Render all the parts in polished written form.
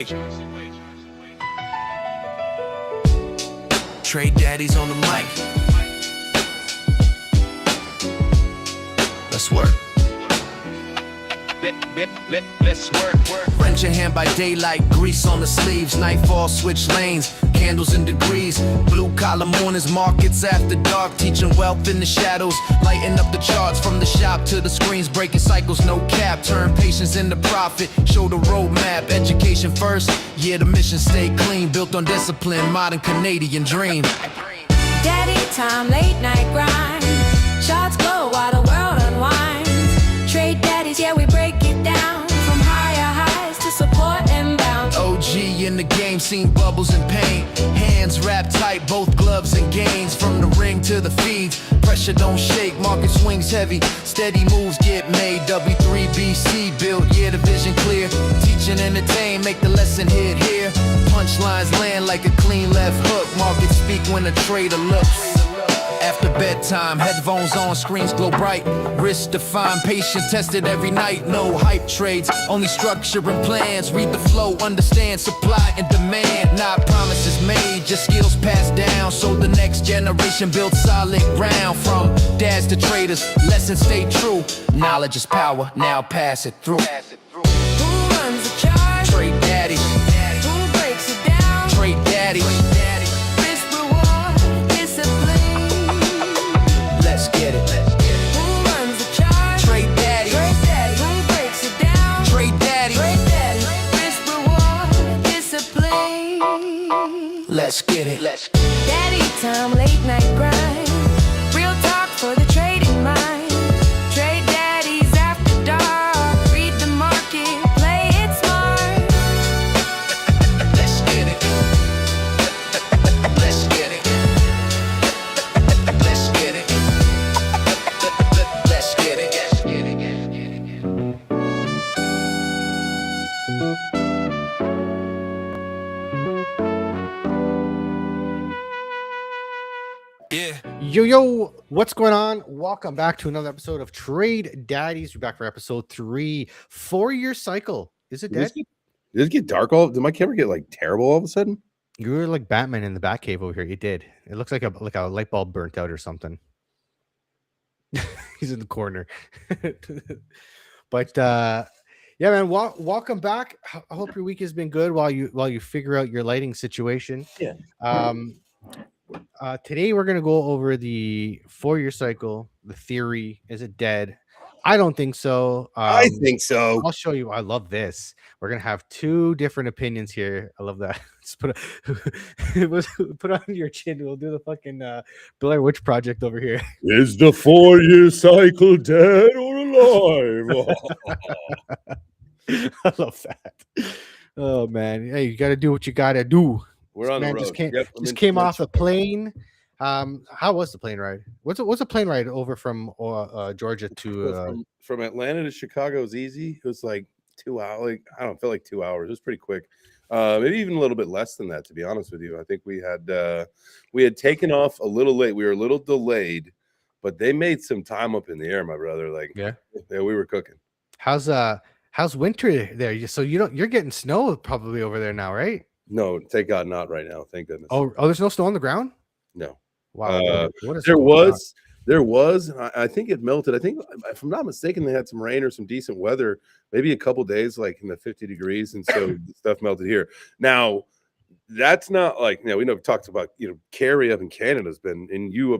Trade Daddies on the mic. Let's work. Let's work. Wrench your hand by daylight, grease on the sleeves. Nightfall, switch lanes, candles in degrees. Blue collar mornings, markets after dark. Teaching wealth in the shadows, lighting up the charts. From the shop to the screens, breaking cycles, no cap. Turn patience into profit, show the roadmap. Education first, yeah, the mission stay clean. Built on discipline, modern Canadian dream. Daddy time, late night grind. Shots glow while the world unwinds. Trade daddies, yeah, we break it down. From higher highs to support and bounce. OG in the game, seen bubbles and pain. Hands wrapped tight, both gloves and gains. From the ring to the feeds, pressure don't shake. Market swings heavy, steady moves get made. W3 BC built, yeah, the vision clear. Teach and entertain, make the lesson hit here. Punchlines land like a clean left hook. Market speak when a trader looks. After bedtime, headphones on, screens glow bright. Risk defined, patient tested every night. No hype trades, only structure and plans. Read the flow, understand supply and demand. Not promises made, just skills passed down. So the next generation build solid ground. From dads to traders, lessons stay true. Knowledge is power, now pass it through. Who runs the charge? Trade Daddies. Who breaks it down? Trade Daddies. Risk, reward, discipline. Let's get it. Who runs the charge? Trade Daddies. Who breaks it down? Trade Daddies. Risk, reward, discipline. Let's get it. Daddy time, late night grind. Real talk for the trading mind. Trade daddies after dark. Read the market, play it smart. Let's get it. Let's get it. Let's get it. Let's get it. Yeah. Yo, what's going on? Welcome back to another episode of Trade Daddies. We're back for episode 3. 4-year cycle. Is it dead? Did it get dark all? Did my camera get like terrible all of a sudden? You were like Batman in the Batcave over here. You did. It looks like a light bulb burnt out or something. He's in the corner. But yeah, man. Welcome back. I hope your week has been good while you figure out your lighting situation. Yeah. Today we're gonna go over the 4-year cycle. The theory, is it dead? I don't think so. I think so. I'll show you. I love this. We're gonna have 2 different opinions here. I love that. Just put on your chin. We'll do the fucking Blair Witch Project over here. Is the 4-year cycle dead or alive? I love that. Oh man, hey, you gotta do what you gotta do. We're on the Man road. just came off a plane. How was the plane ride? What's a plane ride over from Georgia to from Atlanta to Chicago is easy. It was like 2 hours. Like, I don't feel like 2 hours. It was pretty quick. Maybe even a little bit less than that, to be honest with you. I think we had taken off a little late. We were a little delayed, but they made some time up in the air, my brother. Like, yeah, we were cooking. How's winter there? So you're getting snow probably over there now, right? No, thank God, not right now. Thank goodness. Oh, there's no snow on the ground? No. Wow. There was. And I think it melted. I think, if I'm not mistaken, they had some rain or some decent weather, maybe a couple days, like in the 50 degrees, and so the stuff melted here. Now, that's not like, we know talked about, Carrie up in Canada's been, and you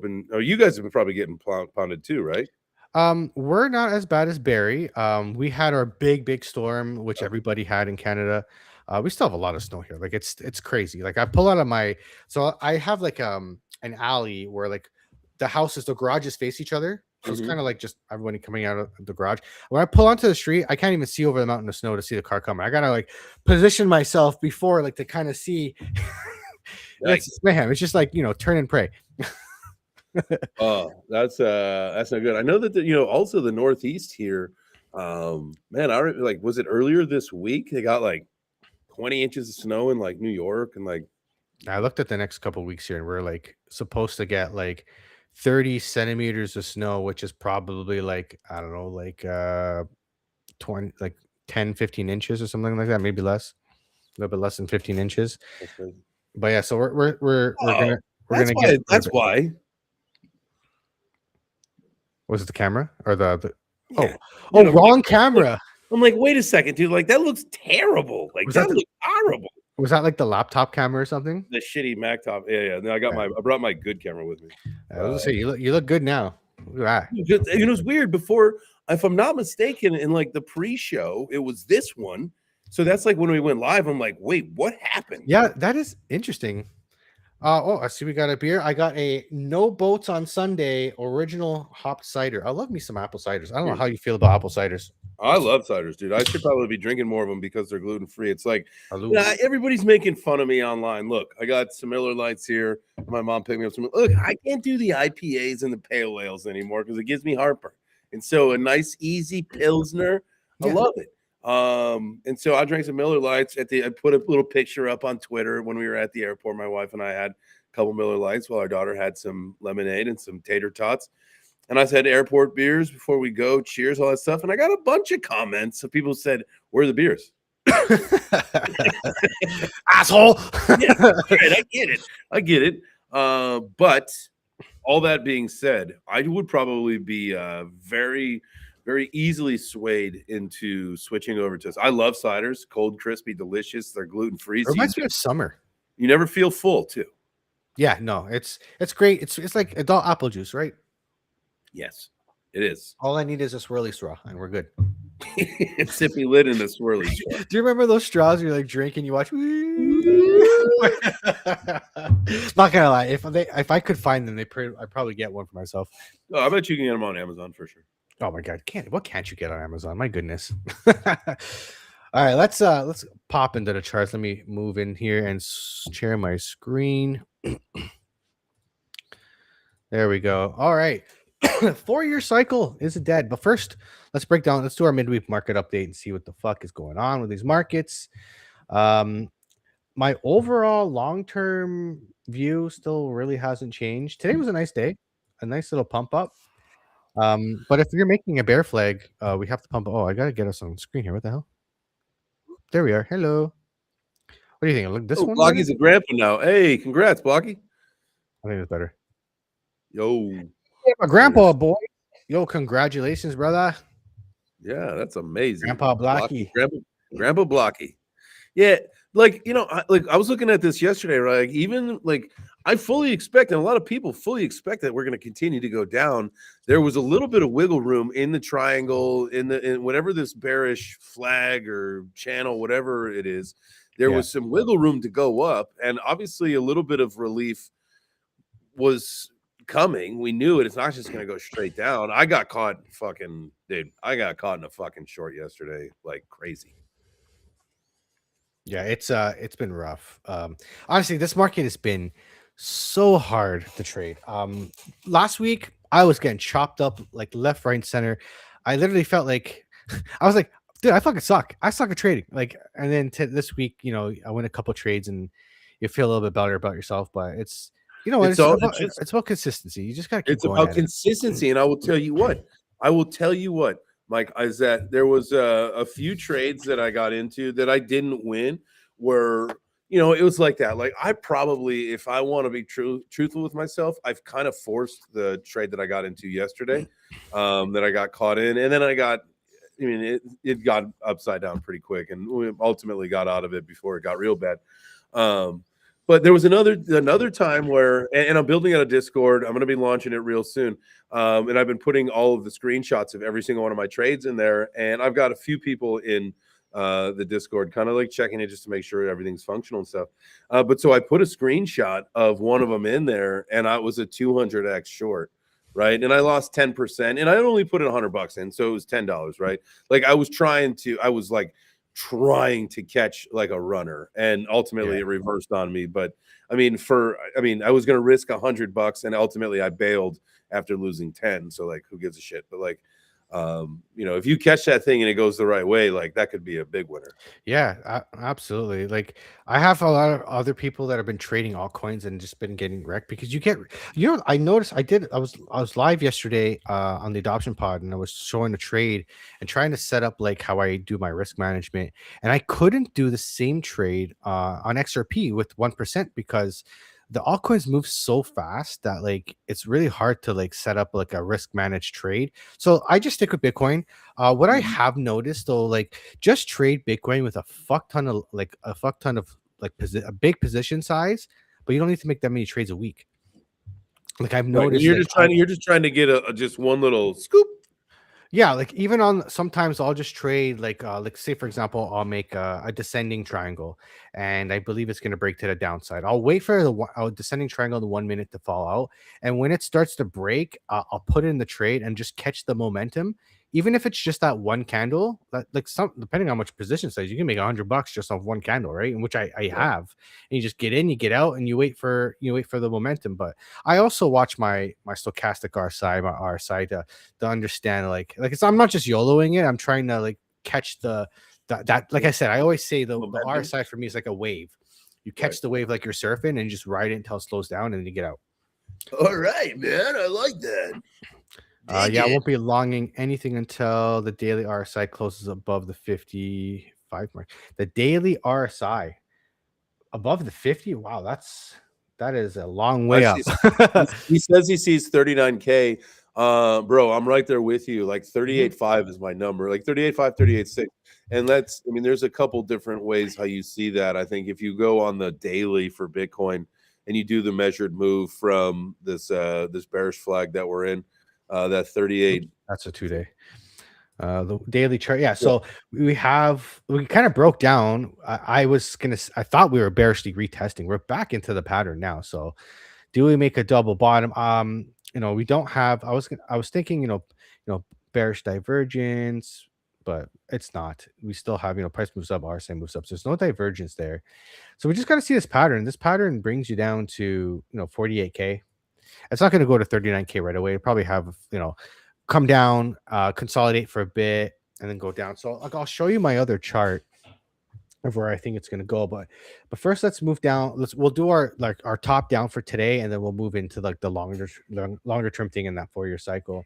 guys have been probably getting pounded too, right? We're not as bad as Barrie. We had our big storm, which everybody had in Canada. We still have a lot of snow here. Like it's crazy. Like I pull out of so I have like an alley where like the garages face each other. So it's kind of like just everybody coming out of the garage. When I pull onto the street, I can't even see over the mountain of snow to see the car coming. I gotta like position myself before like to kind of see. It's mayhem. It's just like turn and pray. Oh, that's not good. I know that also the Northeast here. Man, was it earlier this week? They got like 20 inches of snow in like New York, and like I looked at the next couple of weeks here, and we're like supposed to get like 30 centimeters of snow, which is probably like, I don't know, like 20, like 10, 15 inches or something like that, maybe less. a little bit less than 15 inches. That's crazy. But yeah, so we're gonna That's get. why. That's why. Was it the camera or the Yeah. wrong camera? I'm like, wait a second, dude. Like that looks terrible. Like Was that that looks horrible. Was that like the laptop camera or something? The shitty Mac top. Yeah. No, I brought my good camera with me. I was gonna say you look good now. Look at that. You know, it's weird. Before, if I'm not mistaken, in like the pre-show, it was this one. So that's like when we went live. I'm like, wait, what happened? Yeah, that is interesting. I see we got a beer. I got a No Boats on Sunday original hopped cider. I love me some apple ciders. I don't know how you feel about apple ciders. I love ciders, dude. I should probably be drinking more of them because they're gluten free. It's like Hello. everybody's making fun of me online. Look, I got some Miller Lights here. My mom picked me up some. Look, I can't do the IPAs and the pale ales anymore because it gives me heartburn. And so a nice easy Pilsner, I love it. And so I drank some Miller Lights I put a little picture up on Twitter when we were at the airport. My wife and I had a couple Miller Lights while our daughter had some lemonade and some tater tots. And I said airport beers before we go. Cheers, all that stuff. And I got a bunch of comments of people said, "Where are the beers?" Asshole. Yeah, right, I get it. But all that being said, I would probably be very, very easily swayed into switching over to. I love ciders, cold, crispy, delicious. They're gluten free. It reminds me of summer. You never feel full too. Yeah, no, it's great. It's like adult apple juice, right? Yes, it is. All I need is a swirly straw, and we're good. Sippy lid and a swirly straw. Do you remember those straws you're like drinking? You watch. Not gonna lie, if I could find them, I'd probably get one for myself. Oh, I bet you can get them on Amazon for sure. Oh my god, what can't you get on Amazon? My goodness. All right, let's pop into the charts. Let me move in here and share my screen. There we go. All right. 4-year cycle is dead. But first, let's do our midweek market update and see what the fuck is going on with these markets. My overall long-term view still really hasn't changed. Today was a nice day, a nice little pump up. But if you're making a bear flag, we have to pump. Oh, I gotta get us on screen here. What the hell? There we are. Hello. What do you think? Look, this one. Blocky's a grandpa now. Hey, congrats, Blocky. I think it's better. Yo. Yeah, my grandpa, boy. Yo, congratulations, brother. Yeah, that's amazing. Grandpa Blocky. Grandpa Blocky. Yeah, like, you know, I was looking at this yesterday, right? Like, even like I fully expect, and a lot of people fully expect that we're going to continue to go down. There was a little bit of wiggle room in the triangle, in whatever this bearish flag or channel, whatever it is. There was some wiggle room to go up, and obviously a little bit of relief was coming. We knew it. It's not just going to go straight down. I got caught in a fucking short yesterday, like crazy. Yeah, it's been rough. Honestly, this market has been so hard to trade. Last week I was getting chopped up like left, right, and center. I literally felt like I was like, dude, I fucking suck. I suck at trading. Like, and then this week, you know, I win a couple trades and you feel a little bit better about yourself, but it's, you know, it's about consistency. You just gotta keep going. It's about consistency, and I will tell you what, Mike, is that there was a few trades that I got into that I didn't win. Where, you know, it was like that. Like, I probably, if I want to be truthful with myself, I've kind of forced the trade that I got into yesterday, that I got caught in, and then it got upside down pretty quick, and we ultimately got out of it before it got real bad. But there was another time where, and I'm building out a Discord. I'm going to be launching it real soon. And I've been putting all of the screenshots of every single one of my trades in there. And I've got a few people in the Discord kind of like checking it just to make sure everything's functional and stuff. But so I put a screenshot of one of them in there, and I was a 200x short, right? And I lost 10%, and I only put it $100 in, so it was $10, right? Like I was trying to catch like a runner, and ultimately it reversed on me. But I was going to risk $100, and ultimately I bailed after losing 10. So like, who gives a shit? But like, If you catch that thing and it goes the right way, like that could be a big winner. Yeah, absolutely. Like I have a lot of other people that have been trading altcoins and just been getting wrecked because I noticed I was live yesterday on the adoption pod, and I was showing a trade and trying to set up like how I do my risk management, and I couldn't do the same trade on XRP with 1% because the altcoins move so fast that like it's really hard to like set up like a risk managed trade. So I just stick with Bitcoin. What I have noticed though, like just trade Bitcoin with a fuck ton of a big position size, but you don't need to make that many trades a week. Like I've Right. noticed, You're just trying to get just one little scoop. yeah, like even on sometimes I'll just trade like say for example I'll make a descending triangle, and I believe it's going to break to the downside. I'll wait for the descending triangle the 1 minute to fall out, and when it starts to break, I'll put it in the trade and just catch the momentum. Even if it's just that one candle, like some depending on how much position size, you can make $100 just off one candle, right? And which I Right. have. And you just get in, you get out, and you wait for the momentum. But I also watch my stochastic RSI, my RSI to understand I'm not just YOLOing it. I'm trying to like catch that like I said, I always say the Momentum. RSI for me is like a wave. You catch the wave like you're surfing and you just ride it until it slows down and then you get out. All right, man. I like that. Yeah, I won't be longing anything until the daily RSI closes above the 55 mark. The daily RSI above the 50. Wow, that is a long way up. He says he sees 39K. Bro, I'm right there with you. Like 38.5 is my number. Like 38.5, 38.6. And there's a couple different ways how you see that. I think if you go on the daily for Bitcoin and you do the measured move from this bearish flag that we're in, that 38. That's a 2-day. The daily chart. Yeah. So we kind of broke down. I thought we were bearishly retesting. We're back into the pattern now. So do we make a double bottom? We don't have, I was thinking, bearish divergence, but it's not. We still have, price moves up, RSI moves up. So there's no divergence there. So we just got to see this pattern. This pattern brings you down to, 48K. It's not going to go to 39K right away. It'll probably have, come down, consolidate for a bit, and then go down. So I'll show you my other chart of where I think it's going to go. But first, let's move down. We'll do our top down for today, and then we'll move into like the longer term thing in that 4-year cycle.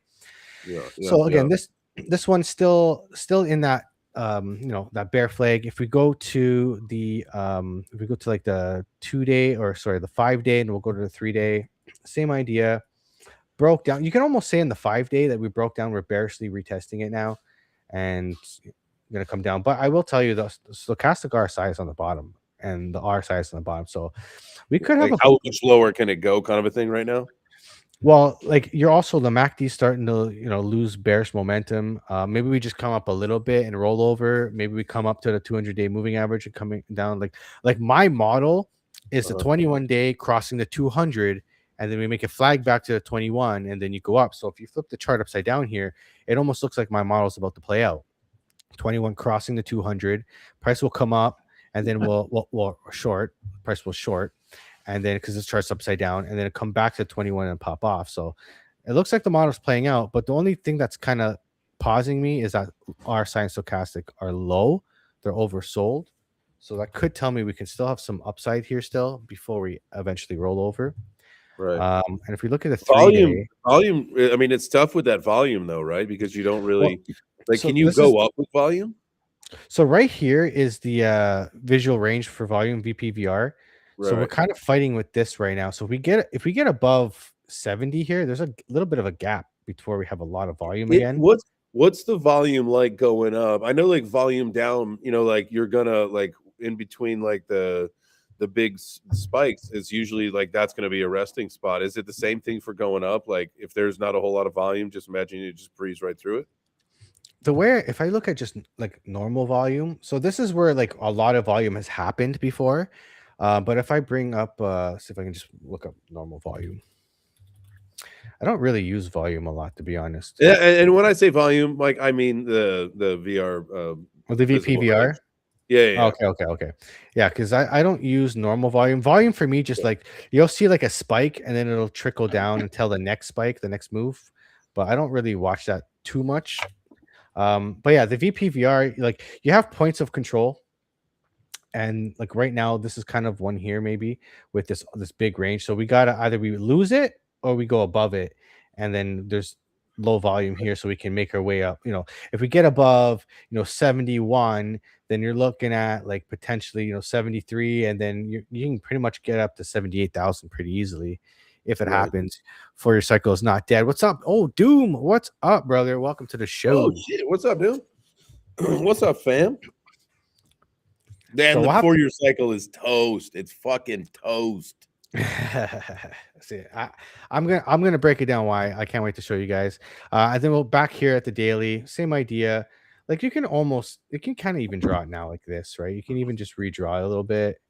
So again, this one's still in that that bear flag. If we go to the like the 2-day, or sorry, the 5-day, and we'll go to the 3-day, same idea. Broke down. You can almost say in the 5-day that we broke down. We're bearishly retesting it now, and going to come down. But I will tell you, the stochastic RSI is on the bottom, and the RSI is on the bottom. So we could have how much lower can it go, kind of a thing right now. Well, like you're also the MACD starting to lose bearish momentum. Maybe we just come up a little bit and roll over. Maybe we come up to the 200-day moving average and coming down. Like my model is the 21-day crossing the 200. And then we make a flag back to the 21, and then you go up. So if you flip the chart upside down here, it almost looks like my model is about to play out. 21 crossing the 200, price will come up, and then we'll short. Price will short, and then because this chart's upside down, and then it come back to 21 and pop off. So it looks like the model's playing out. But the only thing that's kind of pausing me is that RSI and stochastic are low. They're oversold. So that could tell me we can still have some upside here still before we eventually roll over. Right. And if we look at the volume, I mean, it's tough with that volume though, right? Because you don't really can you go up with volume? So right here is the visual range for volume VPVR. Right. So we're kind of fighting with this right now. So if we get above 70 here, there's a little bit of a gap before we have a lot of volume again. What's the volume like going up? I know like volume down, like you're gonna like in between like the big spikes is usually like that's going to be a resting spot. Is it the same thing for going up? Like if there's not a whole lot of volume, just imagine you just breeze right through it. If I look at just like normal volume, so this is where like a lot of volume has happened before. But if I bring up, see if I can just look up normal volume. I don't really use volume a lot, to be honest. Yeah, and when I say volume, like I mean the VR, the VPVR. Yeah. Okay. Yeah, because I don't use normal volume. Volume for me, just like you'll see like a spike and then it'll trickle down until the next spike, the next move. but I don't really watch that too much. But yeah, the VPVR, like you have points of control, and like right now, this is kind of one here maybe with this big range. So we gotta either we lose it or we go above it, and then there's low volume here, so we can make our way up. If we get above 71, then you're looking at like potentially 73, and then you can pretty much get up to 78,000 pretty easily if it Right. happens. For your cycle is not dead. What's up? Oh, Doom, what's up, brother? Welcome to the Oh show. shit! What's up, dude? What's up, fam? Man, So the what happened? 4-year cycle is toast. It's fucking toast. See, I'm gonna break it down why I can't wait to show you guys. And then we'll back here at the daily, same idea. Like you can kind of even draw it now like this, right? You can even just redraw it a little bit.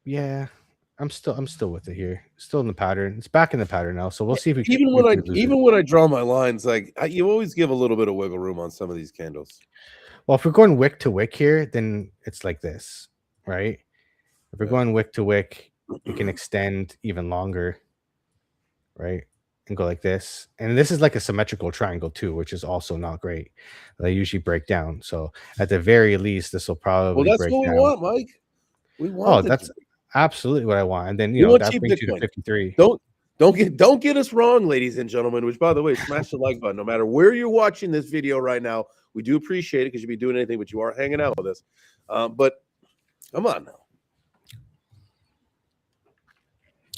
Yeah, I'm still with it here. Still in the pattern. It's back in the pattern now. So we'll see if we can lose it. Even when I draw my lines, like you always give a little bit of wiggle room on some of these candles. Well, if we're going wick to wick here, then it's like this, right? If we're Yeah. going wick to wick, you can extend even longer, right? And go like this. And this is like a symmetrical triangle too, which is also not great. They usually break down. So at the very least, this will Well, probably that's break what we down. want, Mike. We Oh, want it. that's absolutely what I want. And then We want that cheap brings you to Bitcoin. 53. Don't get us wrong, ladies and gentlemen. Which, by the way, smash the like button. No matter where you're watching this video right now, we do appreciate it because you'd be doing anything, but you are hanging out with us. But come on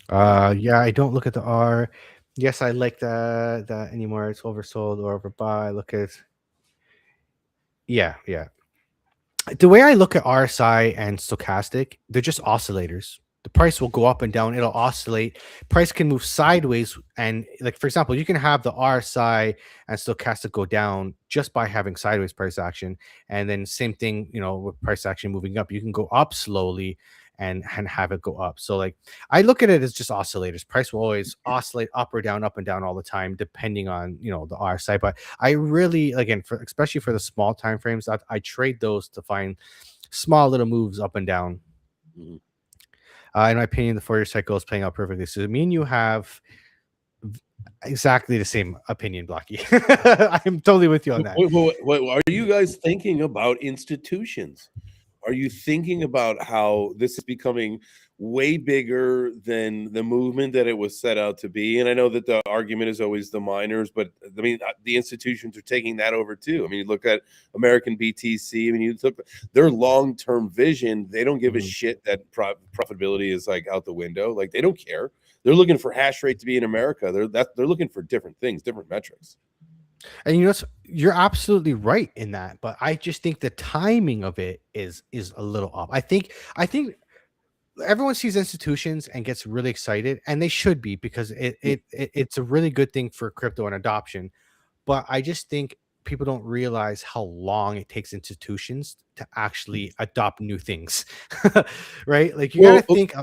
now. Yeah, I don't look at the R. Yes, I like that anymore. It's oversold or overbuy. Look at yeah. The way I look at RSI and stochastic, they're just oscillators. The price will go up and down. It'll oscillate. Price can move sideways. And like, for example, you can have the RSI and stochastic go down just by having sideways price action. And then same thing, with price action moving up, you can go up slowly and have it go up. So like, I look at it as just oscillators. Price will always oscillate up or down, up and down all the time, depending on, the RSI. But I really, again, especially for the small time frames, I trade those to find small little moves up and down. Mhm. In my opinion, the 4-year cycle is playing out perfectly. So me and you have exactly the same opinion, Blocky. I'm totally with you on that. Wait, are you guys thinking about institutions? Are you thinking about how this is becoming way bigger than the movement that it was set out to be? And I know that the argument is always the miners, but I mean, the institutions are taking that over too. I mean, you look at American BTC. I mean, you look their long-term vision. They don't give a Mhm. shit that profitability is like out the window. Like they don't care. They're looking for hash rate to be in America. They're looking for different things, different metrics. And you're absolutely right in that, but I just think the timing of it is a little off. I think everyone sees institutions and gets really excited, and they should be because it's a really good thing for crypto and adoption. But I just think people don't realize how long it takes institutions to actually adopt new things, right? Like you got to Well, think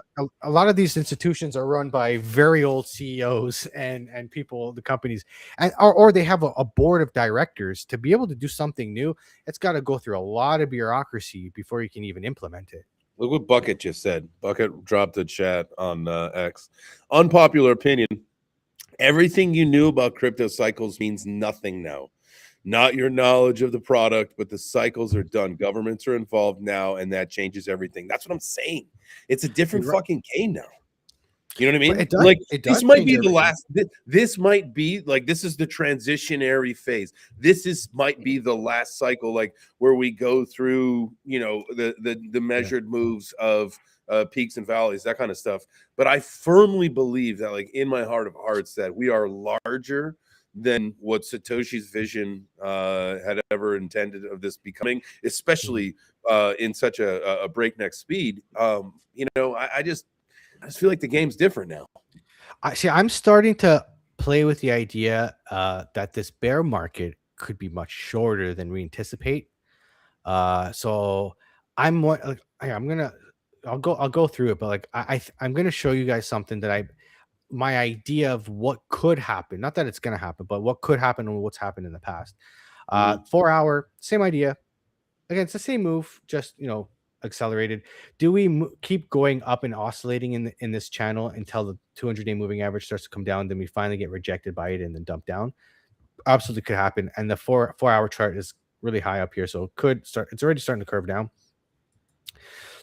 a lot of these institutions are run by very old CEOs and people, the companies, and or they have a board of directors. To be able to do something new, it's got to go through a lot of bureaucracy before you can even implement it. look what Bucket just said. Bucket dropped a chat on X. Unpopular opinion. Everything you knew about crypto cycles means nothing now. Not your knowledge of the product, but the cycles are done. Governments are involved now, and that changes everything. That's what I'm saying. It's a different You're right. fucking game now. You know what I mean? But it does. Like It this does might change be the everything. last. This might be like this is the transitionary phase. Might be the last cycle, like where we go through, the measured moves of peaks and valleys, that kind of stuff. But I firmly believe that, like in my heart of hearts, that we are larger than what Satoshi's vision had ever intended of this becoming, especially in such a breakneck speed. I just feel like the game's different now. I'm starting to play with the idea that this bear market could be much shorter than we anticipate. So I'm more like I'll go through it, but like I'm gonna show you guys something that my idea of what could happen. Not that it's gonna happen, but what could happen and what's happened in the past. Mhm. 4 hour, same idea. Again, it's the same move, just accelerated. Do we keep going up and oscillating in this channel until the 200-day moving average starts to come down? Then we finally get rejected by it and then dump down. Absolutely could happen. And the 4 hour chart is really high up here, so it could start. It's already starting to curve down.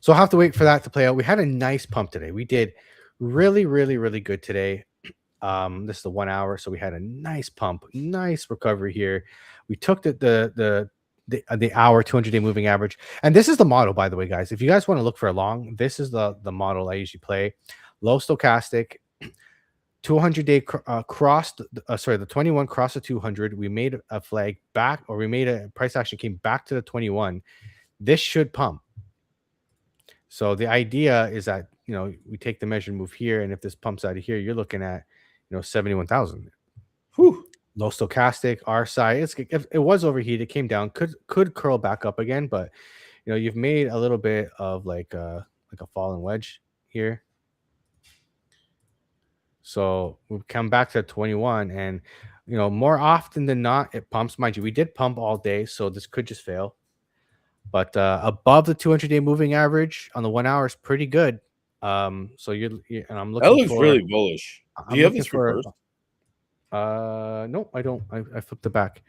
So I'll have to wait for that to play out. We had a nice pump today. We did really, really, really good today. This is the 1 hour, so we had a nice pump, nice recovery here. We took the hour 200-day moving average, and this is the model, by the way, guys. If you guys want to look for a long, this is the model I usually play. Low stochastic, 200-day crossed. The 21 crossed the 200. We made a flag back, or we made a price action came back to the 21. This should pump. So the idea is that, we take the measured move here, and if this pumps out of here, you're looking at 71,000. Low stochastic, RSI. It was overheated, it came down, could curl back up again, but you've made a little bit of like a fallen wedge here. So we've come back to 21, and more often than not, it pumps. Mind you, we did pump all day, so this could just fail. But above the 200-day moving average on the 1 hour is pretty good. So and I'm looking. That looks really bullish. Do you have this reversed? No, I don't. I flipped it back.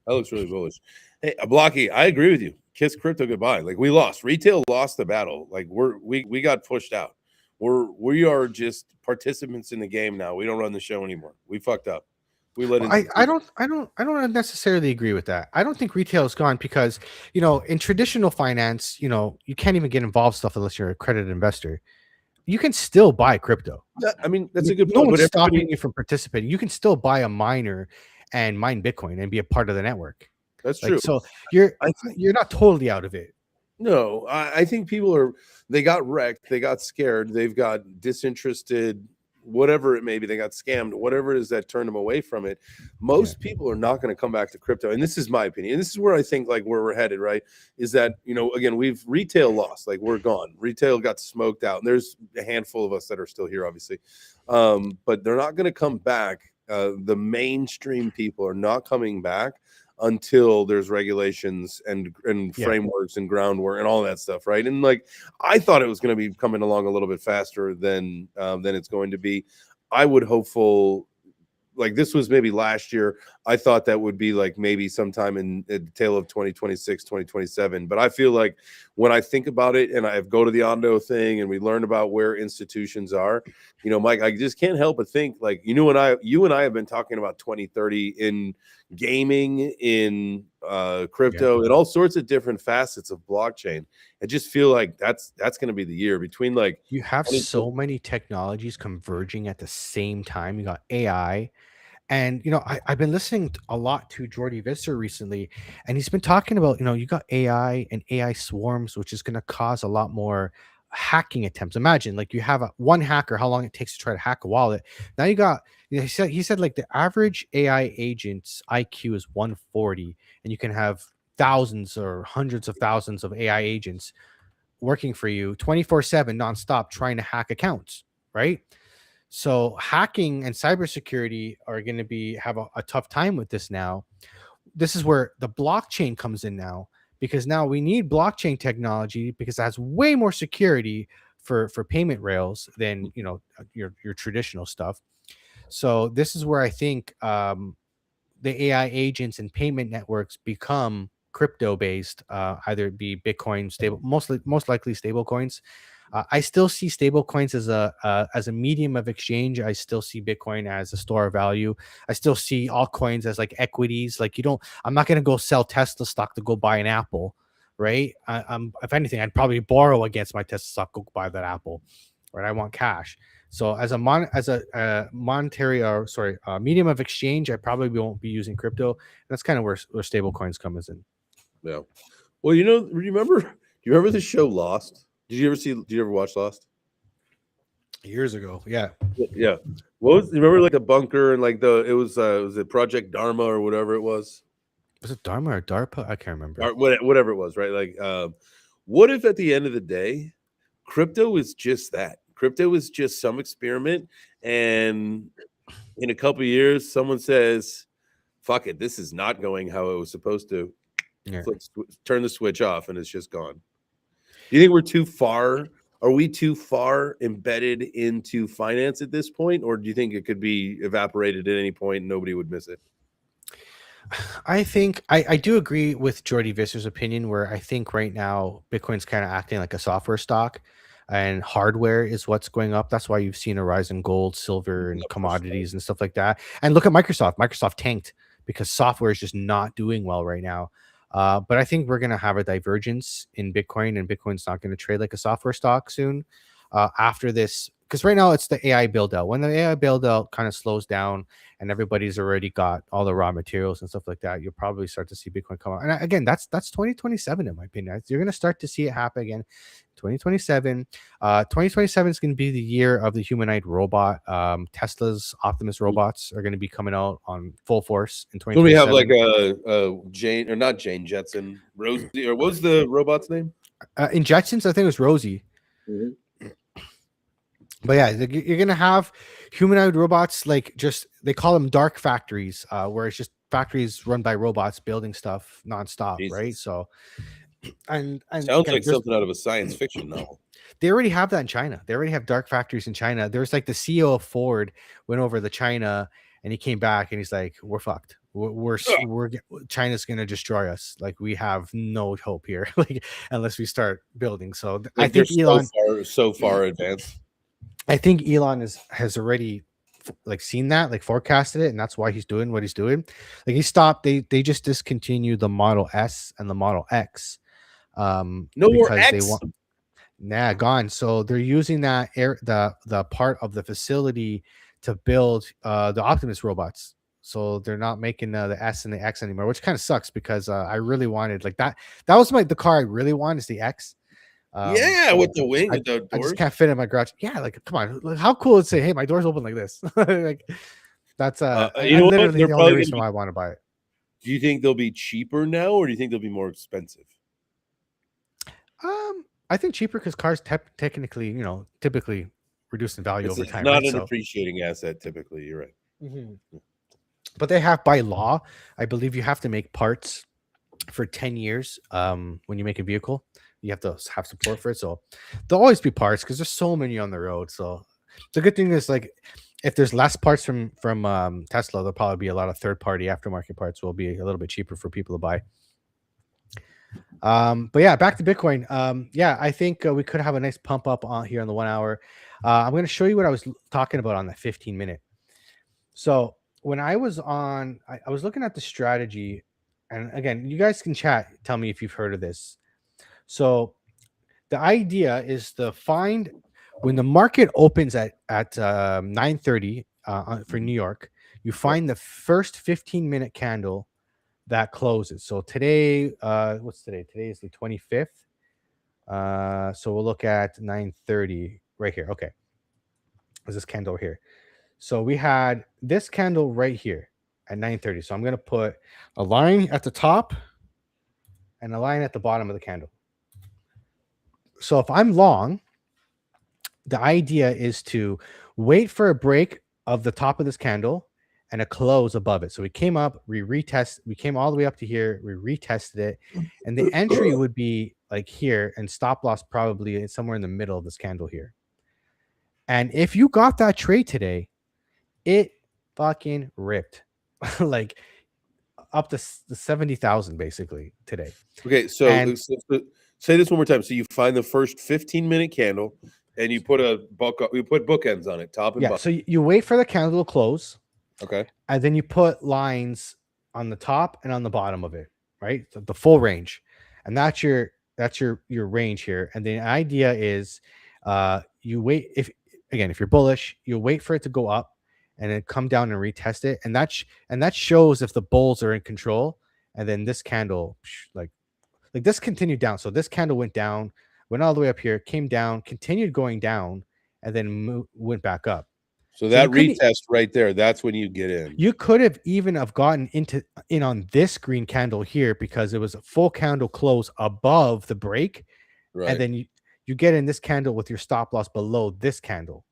That looks really bullish. Hey, Blocky, I agree with you. Kiss crypto goodbye. Like, we lost. Retail lost the battle. Like, we got pushed out. We are just participants in the game now. We don't run the show anymore. We fucked up. We let it. I don't necessarily agree with that. I don't think retail is gone because in traditional finance, you can't even get involved stuff unless you're a accredited investor. You can still buy crypto. I mean, that's a good point. No one's stopping you from participating. You can still buy a miner and mine Bitcoin and be a part of the network. That's true. So you're not totally out of it. No, I think they got wrecked. They got scared. They've got disinterested, whatever it may be. They got scammed, whatever it is that turned them away from it. Most people are not going to come back to crypto. And this is my opinion. And this is where I think where we're headed, right? Is that, again, retail lost, we're gone. Retail got smoked out. And there's a handful of us that are still here, obviously. But they're not going to come back. The mainstream people are not coming back until there's regulations and frameworks and groundwork and all that stuff, right? And I thought it was going to be coming along a little bit faster than it's going to be. I would hopeful, this was maybe last year. I thought that would be maybe sometime in the tail of 2026, 2027. But I feel like when I think about it, and I go to the Ondo thing, and we learn about where institutions are, Mike, I just can't help but think you and I have been talking about 2030 in gaming, in crypto, and all sorts of different facets of blockchain. I just feel like that's going to be the year between you have so many technologies converging at the same time. You got AI. And I've been listening a lot to Jordy Visser recently, and he's been talking about you got AI and AI swarms, which is going to cause a lot more hacking attempts. Imagine you have one hacker, how long it takes to try to hack a wallet. Now you got he said the average AI agent's IQ is 140, and you can have thousands or hundreds of thousands of AI agents working for you 24/7 nonstop trying to hack accounts, right? So hacking and cybersecurity are going to have a tough time with this now. This is where the blockchain comes in now, because now we need blockchain technology because it has way more security for payment rails than your traditional stuff. So this is where I think the AI agents and payment networks become crypto based, either it be Bitcoin stable, most likely stable coins. I still see stable coins as a medium of exchange. I still see Bitcoin as a store of value. I still see altcoins as equities. I'm not going to go sell Tesla stock to go buy an Apple, right? If anything, I'd probably borrow against my Tesla stock, go buy that Apple, right? I want cash. So as a medium of exchange, I probably won't be using crypto. That's kind of where stable coins comes in. Yeah. Well, do you remember the show Lost? Did you ever watch Lost? Years ago, yeah. Yeah. You remember the bunker and was it Project Dharma or whatever it was? Was it Dharma or DARPA? I can't remember. Whatever it was, right? What if at the end of the day, crypto is just that? Crypto is just some experiment, and in a couple of years, someone says, "Fuck it, this is not going how it was supposed to." Yeah. Turn the switch off, and it's just gone. Do you think we're too far? Are we too far embedded into finance at this point, or do you think it could be evaporated at any point and nobody would miss it? I think I do agree with Jordy Visser's opinion, where I think right now Bitcoin's kind of acting like a software stock, and hardware is what's going up. That's why you've seen a rise in gold, silver, and Yeah, for sure. commodities and stuff like that. And look at Microsoft. Microsoft tanked because software is just not doing well right now. But I think we're going to have a divergence in Bitcoin, and Bitcoin's not going to trade like a software stock soon after this. Because right now it's the AI build out. When the AI build out kind of slows down and everybody's already got all the raw materials and stuff like that, you'll probably start to see Bitcoin come out. And again, that's 2027 in my opinion. You're going to start to see it happen again. 2027. 2027 is going to be the year of the humanoid robot. Tesla's Optimus robots are going to be coming out on full force in Don't we have like 2027. a Jane or not Jane Jetson, Rosie, or what was the robot's name? In Jetsons, I think it was Rosie. Mhm. But yeah, you're gonna have humanoid robots, like, just they call them dark factories, where it's just factories run by robots building stuff nonstop, right? Jesus. So, and Sounds again, like something out of a science fiction novel. they already have that in China. They already have dark factories in China. There's like the CEO of Ford went over to China and he came back and he's like, "We're fucked. China's gonna destroy us. Like, we have no hope here, like, unless we start building." So I Like they're think Elon. so far advanced. I think Elon has already like seen that, like forecasted it, and that's why he's doing what he's doing. Like, he stopped. They just discontinued the Model S and the Model X, No more because they X. want gone. So they're using that the part of the facility to build the Optimus robots. So they're not making the S and the X anymore, which kind of sucks because I really wanted like that. That was the car I really want, is the X. Yeah, But with the wing, I, with the I just doors. can't fit in my garage. Yeah, like, come on, like, how cool is it? Hey, my door's open like this. Like, that's You I know what? literally They're the only probably reason gonna why be. I want to buy it. Do you think they'll be cheaper now, or do you think they'll be more expensive? I think cheaper because cars technically, typically reduce in value It's over time, not right? an So, appreciating asset typically. You're right. Mhm. But they have, by law, I believe you have to make parts for 10 years. When you make a vehicle, you have to have support for it. So there'll always be parts because there's so many on the road. So the good thing is, like, if there's less parts from Tesla, there'll probably be a lot of third party aftermarket parts will be a little bit cheaper for people to buy. But yeah, back to Bitcoin. Yeah, I think we could have a nice pump up on here on the 1 hour. I'm going to show you what I was talking about on the 15-minute. So when I was on, I was looking at the strategy, and again, you guys can chat, tell me if you've heard of this. So the idea is to find when the market opens at 9:30 for New York, you find the first 15-minute candle that closes. So today, what's today? Today is the 25th. So we'll look at 9:30 right here. Okay, there's this candle here. So we had this candle right here at 9:30. So I'm gonna put a line at the top and a line at the bottom of the candle. So if I'm long, the idea is to wait for a break of the top of this candle and a close above it. So we came up, we came all the way up to here, we retested it, and the entry would be like here, and stop loss probably somewhere in the middle of this candle here. And if you got that trade today, it fucking ripped like up to the 70,000 basically today. Okay, And say this one more time. So you find the first 15-minute candle, and you put bookends on it, top and yeah, bottom. so you wait for the candle to close. Okay. And then you put lines on the top and on the bottom of it, right? So the full range. And that's your range here. And the idea is you wait, if you're bullish, you wait for it to go up and then come down and retest it. And that shows if the bulls are in control. And then this candle, like this continued down. So this candle went down, went all the way up here, came down, continued going down, and then went back up. So that retest right there, that's when you get in. You could have even gotten in on this green candle here because it was a full candle close above the break. Right. And then you get in this candle with your stop loss below this candle.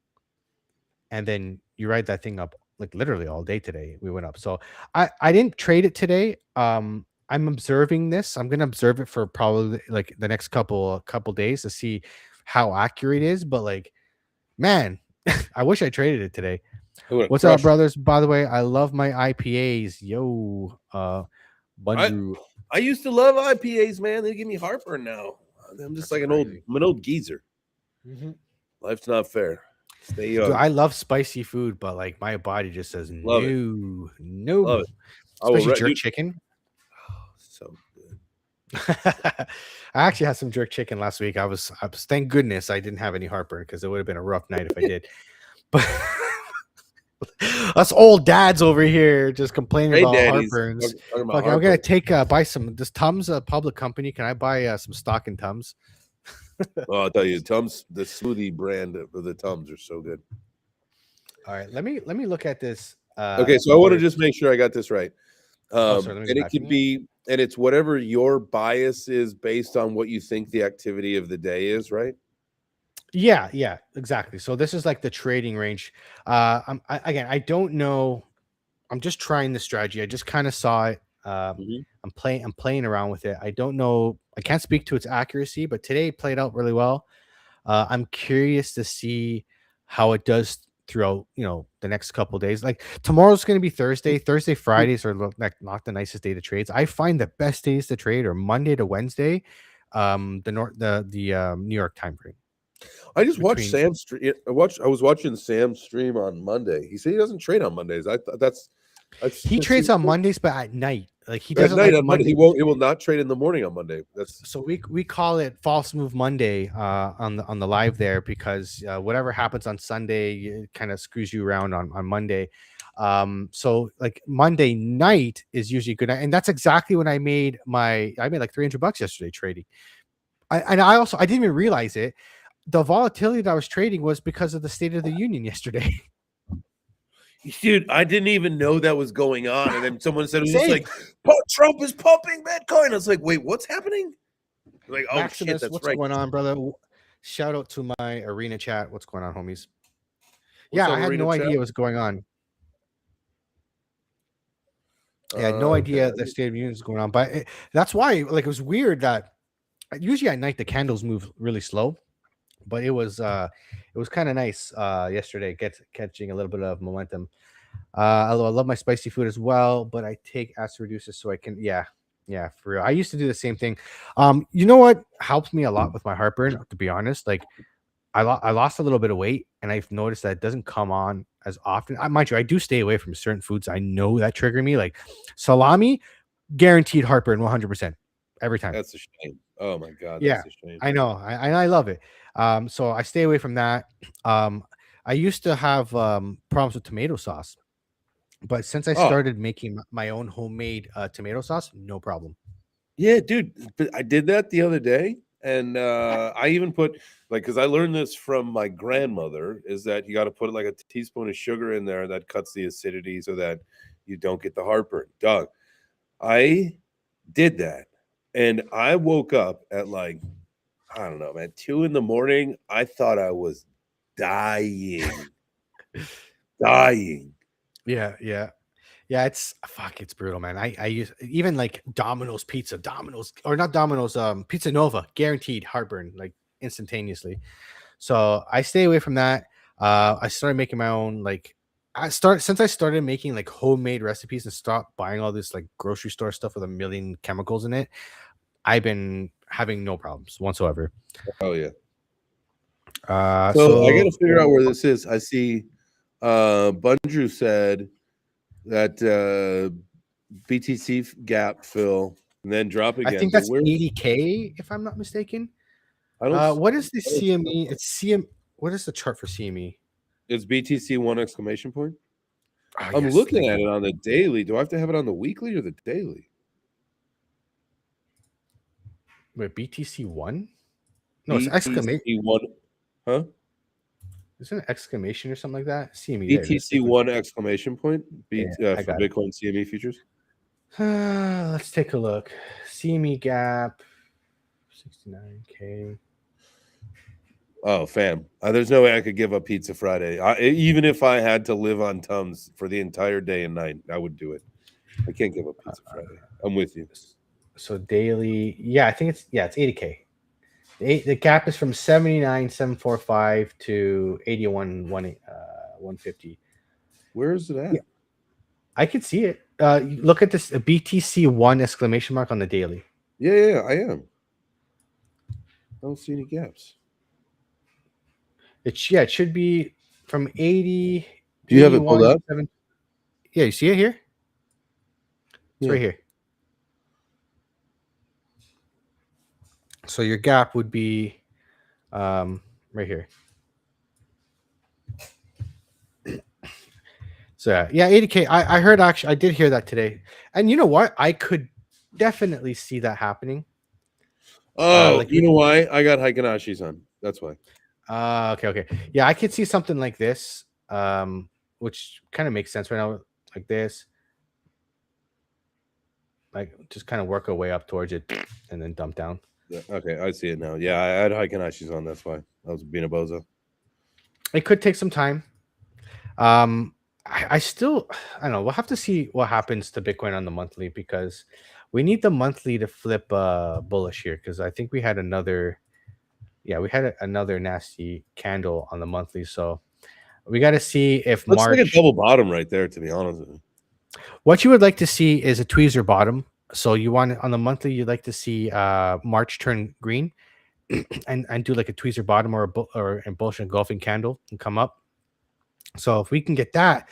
And then you ride that thing up like literally all day today. We went up. So I didn't trade it today. I I'm observing this. I'm gonna observe it for probably like the next couple days to see how accurate it is. But like, man, I wish I traded it today. It would have What's up, crushed. brothers? By the way, I love my IPAs. Yo, I Bunju. I used to love IPAs, man. They give me heartburn now. I'm just That's like crazy. I'm an old geezer. Mhm. Life's not fair. Stay Dude, young. I love spicy food, but like my body just says Love it. no, Love no. it. I will Especially jerk dude. chicken. So good. I actually had some jerk chicken last week. I was thank goodness I didn't have any heartburn because it would have been a rough night if I did. But us old dads over here just complaining Hey, about daddies. heartburns. Talking about Fuck, I'm gonna heartburn. buy some. This Tums a public company. Can I buy some stock in Tums? Oh, I'll tell you, Tums, the smoothie brand of the Tums are so good. All right, let me look at this. Okay, so I want to just make sure I got this right. Sorry, let me And go it back. could be, and it's whatever your bias is based on what you think the activity of the day is, right? Yeah, exactly. So this is like the trading range. Again, I don't know. I'm just trying the strategy. I just kind of saw it. Mhm. I'm playing around with it. I don't know. I can't speak to its accuracy, but today it played out really well. I'm curious to see how it does throughout, the next couple days. Like tomorrow's going to be Thursday. Thursday, Fridays are like not the nicest day to trade. I find the best days to trade are Monday to Wednesday, the New York time frame I just watched between. Sam's stream. I was watching Sam's stream on Monday. He said he doesn't trade on Mondays. I thought that's He that trades seems on cool. Mondays, but at night. Like he At doesn't night like on Monday. Monday. He will not trade in the morning on Monday. That's So we call it false move Monday on the live there because whatever happens on Sunday it kind of screws you around on Monday. So like Monday night is usually good, and that's exactly when I made like $300 yesterday trading. I didn't even realize it. The volatility that I was trading was because of the State of the Union yesterday. dude. I didn't even know that was going on, and then someone said it was just Same. like Trump is pumping Bitcoin. I was like, wait, what's happening? Like, oh shit, Maximus, that's what's right. going on, brother? Shout out to my arena chat. What's going on, homies? What's Yeah, up, I had Arena no Chat? idea what's going on. I had no idea Okay. the State of Union is going on, but that's why like it was weird that usually at night the candles move really slow, but it was kind of nice yesterday catching a little bit of momentum. Although I love my spicy food as well, but I take acid reducers so I can for real. I used to do the same thing. You know what helps me a lot with my heartburn, to be honest? Like I lost a little bit of weight, and I've noticed that it doesn't come on as often. Mind you, I do stay away from certain foods I know that trigger me, like salami, guaranteed heartburn 100% every time. That's a shame. Oh my god, Yeah, that's a shame. I know. I love it. So I stay away from that. I used to have problems with tomato sauce, but since I Oh started making my own homemade tomato sauce, no problem. yeah, dude. But I did that the other day, and I even put like because I learned this from my grandmother is that you got to put like a teaspoon of sugar in there that cuts the acidity so that you don't get the heartburn. Dog, I did that, and I woke up at like I don't know, man, 2 in the morning. I thought I was dying, dying. Yeah, it's brutal, man. I use even like Domino's or not Domino's, Pizza Nova, guaranteed heartburn like instantaneously. So I stay away from that. I started making my own since I started making like homemade recipes and stopped buying all this like grocery store stuff with a million chemicals in it. I've been having no problems whatsoever. Oh yeah. So I got So to figure out where this is. I see Bunju said that BTC gap fill and then drop I again. think But that's where 80K if I'm not mistaken. I don't What is the I don't see CME? It's CM. What is the chart for CME? it's BTC one exclamation point. Oh, I'm yes, looking thank at you. it on the daily. Do I have to have it on the weekly or the daily? Wait, BTC one? No, it's exclamation. BTC one, huh? Isn't it exclamation or something like that? CME. There it is. BTC one exclamation point. Yeah, I For got it. Bitcoin CME futures. Let's take a look. CME gap, 69K. Oh, fam. There's no way I could give up Pizza Friday. Even if I had to live on Tums for the entire day and night, I would do it. I can't give up Pizza Friday. I'm with you. So daily, yeah, I think it's 80K. The gap is from 79,745 to 81 150. Where is it Yeah, at? I could see it. Look at this BTC1 exclamation mark on the daily. Yeah, I am. I don't see any gaps. It should be from 80, Do you have it pulled 81, up? 7. Yeah, you see it here? It's Yeah. right here. So your gap would be right here. So yeah, 80K. I heard, actually, I did hear that today. And you know what? I could definitely see that happening. Oh, Like you know why? I got Heikenashi's on. That's why. okay. Yeah, I could see something like this, which kind of makes sense right now, like this. Like just kind of work our way up towards it and then dump down. Yeah, okay, I see it now. Yeah, I had Heikenashi's on. That's why I was being a bozo. It could take some time. Um, I still, I don't know. We'll have to see what happens to Bitcoin on the monthly, because we need the monthly to flip bullish here, because I think we had another, yeah, we had another nasty candle on the monthly. So we got to see if Looks like a March. double bottom right there, to be honest with you. What you would like to see is a tweezer bottom. So you want, on the monthly, you'd like to see March turn green and do like a tweezer bottom or a bullish engulfing candle and come up. So if we can get that,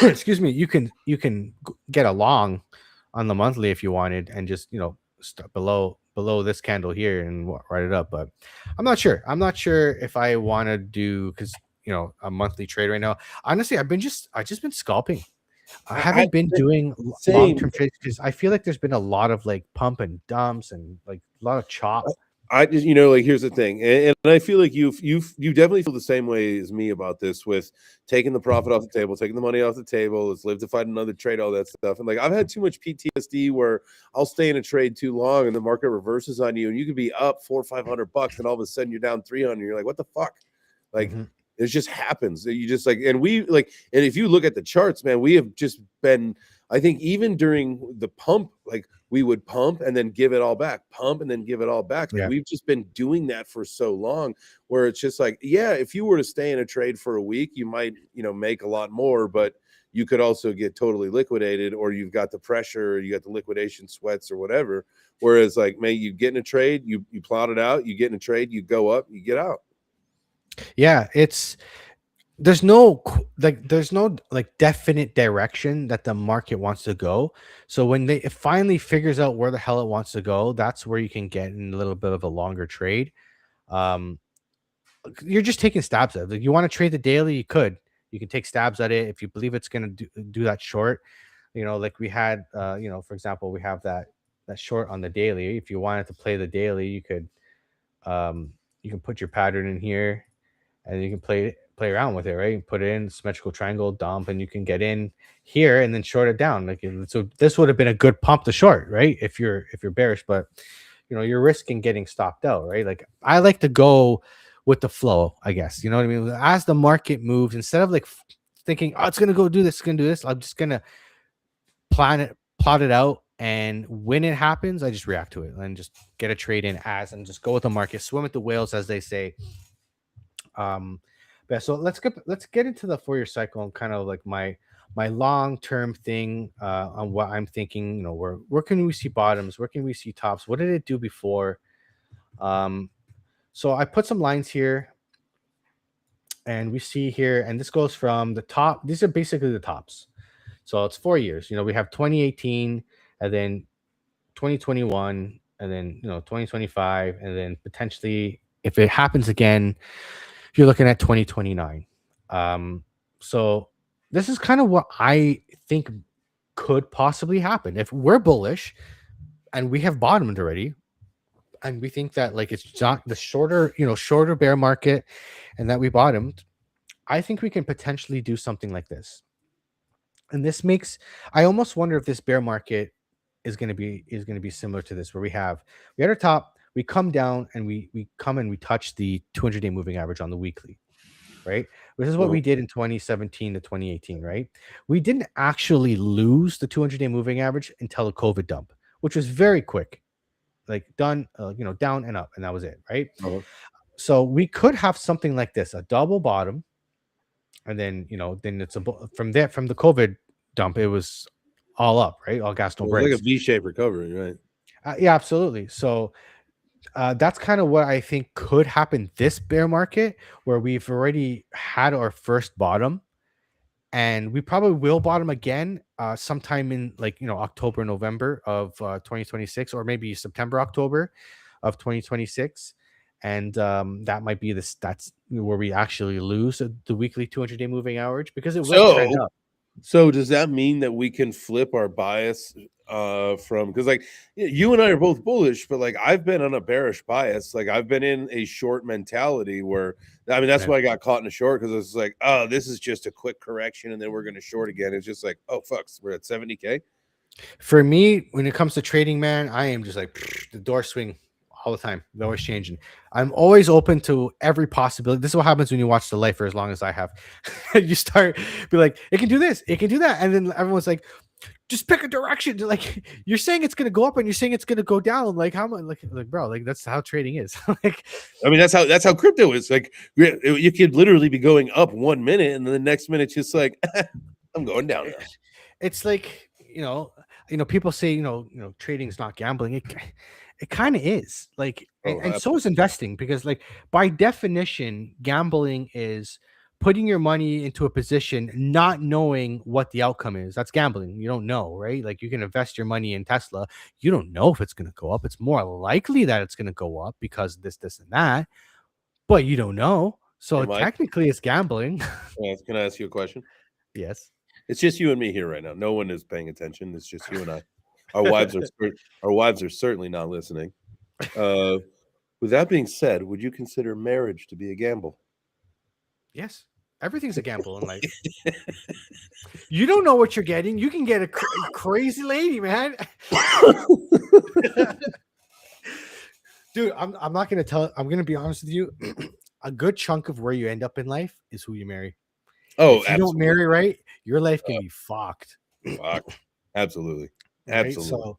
excuse me, you can get a long on the monthly if you wanted, and just start below this candle here and write it up. But I'm not sure. I'm not sure if I want to do, because a monthly trade right now. Honestly, I just been scalping. I haven't been doing long term trades, because I feel like there's been a lot of like pump and dumps and like a lot of chop. I just, like, here's the thing, and I feel like you definitely feel the same way as me about this, with taking the profit off the table, taking the money off the table. Let's live to fight another trade, all that stuff. And like, I've had too much PTSD where I'll stay in a trade too long and the market reverses on you, and you could be up $400 or $500, and all of a sudden you're down 300. You're like, what the fuck? Like, it just happens. You just like, and if you look at the charts, man, we have just been, I think, even during the pump, like, we would pump and then give it all back, pump and then give it all back. Like, we've just been doing that for so long, where it's just like, yeah, if you were to stay in a trade for a week, you might, make a lot more, but you could also get totally liquidated, or you've got the pressure, or you got the liquidation sweats or whatever. Whereas like, man, you get in a trade, you plot it out, you get in a trade, you go up, you get out. Yeah, there's no definite direction that the market wants to go. So when it finally figures out where the hell it wants to go, that's where you can get in a little bit of a longer trade. You're just taking stabs at it. Like, you want to trade the daily, you can take stabs at it if you believe it's going to do that short. Like we had, for example, we have that short on the daily. If you wanted to play the daily, you can put your pattern in here, and you can play around with it, right? You put it in symmetrical triangle, dump, and you can get in here and then short it down. Like, so this would have been a good pump to short, right? If you're bearish, but you're risking getting stopped out, right? Like, I like to go with the flow, I guess. You know what I mean? As the market moves, instead of like thinking, oh, it's gonna go do this, it's gonna do this, I'm just gonna plot it out, and when it happens, I just react to it and just get a trade in and just go with the market, swim with the whales, as they say. Yeah, so let's get into the 4-year cycle, and kind of like my long-term thing on what I'm thinking. Where can we see bottoms? Where can we see tops? What did it do before? So I put some lines here, and we see here, and this goes from the top. These are basically the tops. So it's 4 years. We have 2018, and then 2021, and then 2025, and then potentially, if it happens again, you're looking at 2029. So this is kind of what I think could possibly happen if we're bullish and we have bottomed already, and we think that like it's not the shorter bear market, and that we bottomed. I think we can potentially do something like this. And this makes, I almost wonder if this bear market is going to be similar to this, where we had our top, we come down, and we come and we touch the 200-day moving average on the weekly, right? Which is what we did in 2017 to 2018, right? We didn't actually lose the 200-day moving average until the COVID dump. which was very quick, like done, down and up, and that was it, right? Uh-huh. So we could have something like this, a double bottom, and then then from there, from the COVID dump, it was all up, right? All gas, no Well, like a brakes. V-shaped recovery, right? Yeah, absolutely. So that's kind of what I think could happen this bear market, where we've already had our first bottom, and we probably will bottom again sometime in, like, October, November of 2026, or maybe September, October of 2026. And that might be that's where we actually lose the weekly 200-day moving average, because it will trend So up. So does that mean that we can flip our bias from, because like you and I are both bullish, but like I've been on a bearish bias. Like I've been in a short mentality where, I mean, that's Yeah. why I got caught in a short, because it's like, oh, this is just a quick correction and then we're going to short again. It's just like, oh, fuck, we're at 70K. For me, when it comes to trading, man, I am just like the door swing all the time. They're always changing. I'm always open to every possibility. This is what happens when you watch the life for as long as I have. You start be like, it can do this, it can do that, and then everyone's like, just pick a direction. Like, you're saying it's gonna go up and you're saying it's gonna go down. Like, how much? Like, bro, like that's how trading is. Like, I mean, that's how crypto is. Like you could literally be going up 1 minute and then the next minute just like, I'm going down now. it's like, people say, trading is not gambling. It kind of is, like, and so is investing, because, like, by definition, gambling is putting your money into a position not knowing what the outcome is. That's gambling. You don't know, right? Like, you can invest your money in Tesla. You don't know if it's going to go up. It's more likely that it's going to go up because this, and that, but you don't know. So technically it's gambling. Can I ask you a question? Yes. It's just you and me here right now. No one is paying attention. It's just you and I. Our wives are certainly not listening. With that being said, would you consider marriage to be a gamble? Yes. Everything's a gamble in life. You don't know what you're getting. You can get a crazy lady, man. Dude, I'm not going to tell. I'm going to be honest with you. A good chunk of where you end up in life is who you marry. Oh, if you don't marry right, your life can be fucked. Absolutely. Right? Absolutely. So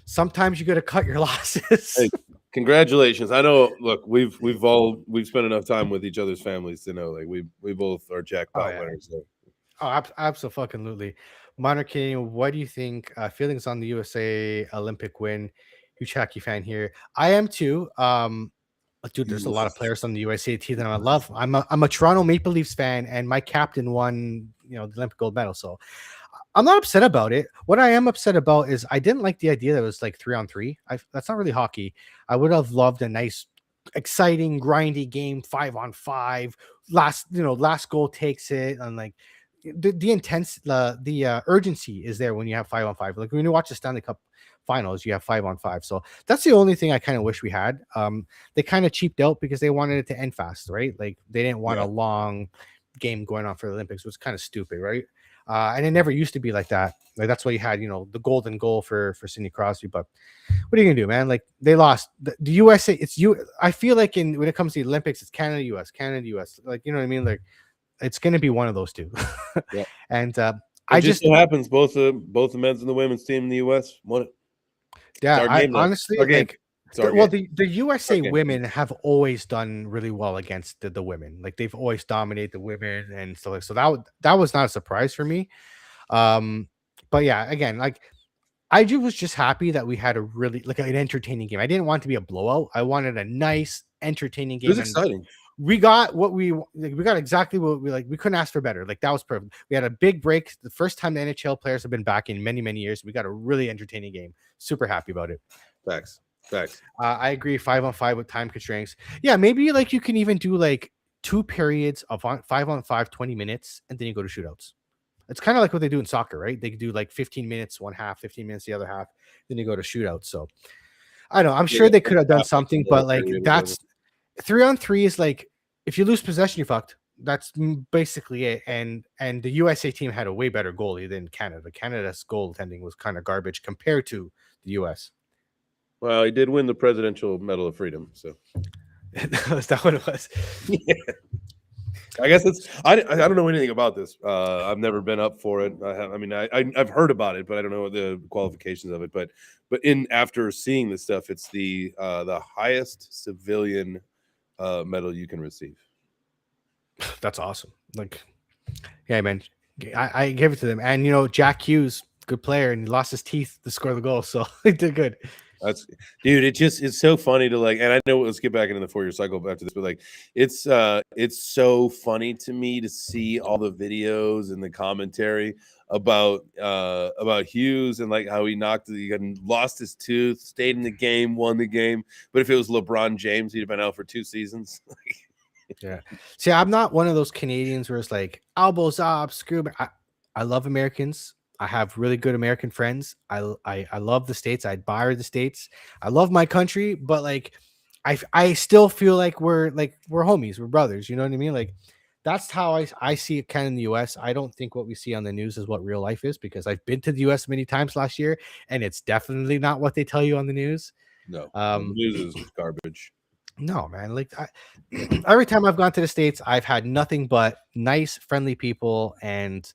sometimes you got to cut your losses. Hey, congratulations. I know. Look, we've spent enough time with each other's families to know, like, we both are jackpot winners. So. Oh, absolutely. Minor King, what do you think? Feelings on the USA Olympic win? Huge hockey fan here. I am too. Dude, there's a lot of players on the USA team that I love. I'm a Toronto Maple Leafs fan, and my captain won, the Olympic gold medal. So I'm not upset about it. What I am upset about is I didn't like the idea that it was like 3-on-3. That's not really hockey. I would have loved a nice, exciting, grindy game, 5-on-5. Last goal takes it, and like the intense, the urgency is there when you have 5-on-5. Like when you watch the Stanley Cup finals, you have 5-on-5. So that's the only thing I kind of wish we had. They kind of cheaped out because they wanted it to end fast, right? Like they didn't want a long game going on for the Olympics, which is kind of stupid, right? And it never used to be like that. Like that's why you had, the golden goal for Sidney Crosby. But what are you gonna do, man? Like they lost the USA. It's you. I feel like when it comes to the Olympics, it's Canada, US, Canada, US. Like, you know what I mean? Like it's gonna be one of those two. Yeah. And it just so happens both the men's and the women's team in the US won it. Yeah, honestly, like, the USA women have always done really well against the women. Like they've always dominated the women and stuff. Like, so that was not a surprise for me. But yeah, again, like I was just happy that we had a really an entertaining game. I didn't want it to be a blowout. I wanted a nice, entertaining game. It was exciting. We got what we got exactly what we like. We couldn't ask for better. Like that was perfect. We had a big break. The first time the NHL players have been back in many, many years. We got a really entertaining game. Super happy about it. Facts. I agree. 5-on-5 with time constraints. Yeah, maybe like you can even do like 2 periods of 5-on-5, 20 minutes, and then you go to shootouts. It's kind of like what they do in soccer, right? They do like 15 minutes one half, 15 minutes the other half, then you go to shootouts. So I don't know. I'm sure they could have done something, but like that's 3-on-3 is like if you lose possession, you're fucked. That's basically it. And the USA team had a way better goalie than Canada. Canada's goaltending was kind of garbage compared to the US. Well, he did win the Presidential Medal of Freedom. So is that what it was? Yeah. I guess it's I don't know anything about this. I've never been up for it. I've heard about it, but I don't know the qualifications of it. But in after seeing this stuff, it's the highest civilian medal you can receive. That's awesome. Like, yeah, man, I give it to them. And Jack Hughes, good player, and he lost his teeth to score the goal, so he did good. That's dude. It's so funny to like, and I know let's get back into the 4-year cycle after this, but like, it's so funny to me to see all the videos and the commentary about Hughes and like how he lost his tooth, stayed in the game, won the game. But if it was LeBron James, he'd have been out for 2 seasons. Yeah. See, I'm not one of those Canadians where it's like elbows up, screw me. I love Americans. I have really good American friends. I love the States. I admire the States. I love my country, but like I still feel like we're homies, we're brothers. You know what I mean? Like that's how I see it kind of in the US. I don't think what we see on the news is what real life is, because I've been to the US many times last year, and it's definitely not what they tell you on the news. No, the news is garbage. No, man. Like every time I've gone to the States, I've had nothing but nice, friendly people. And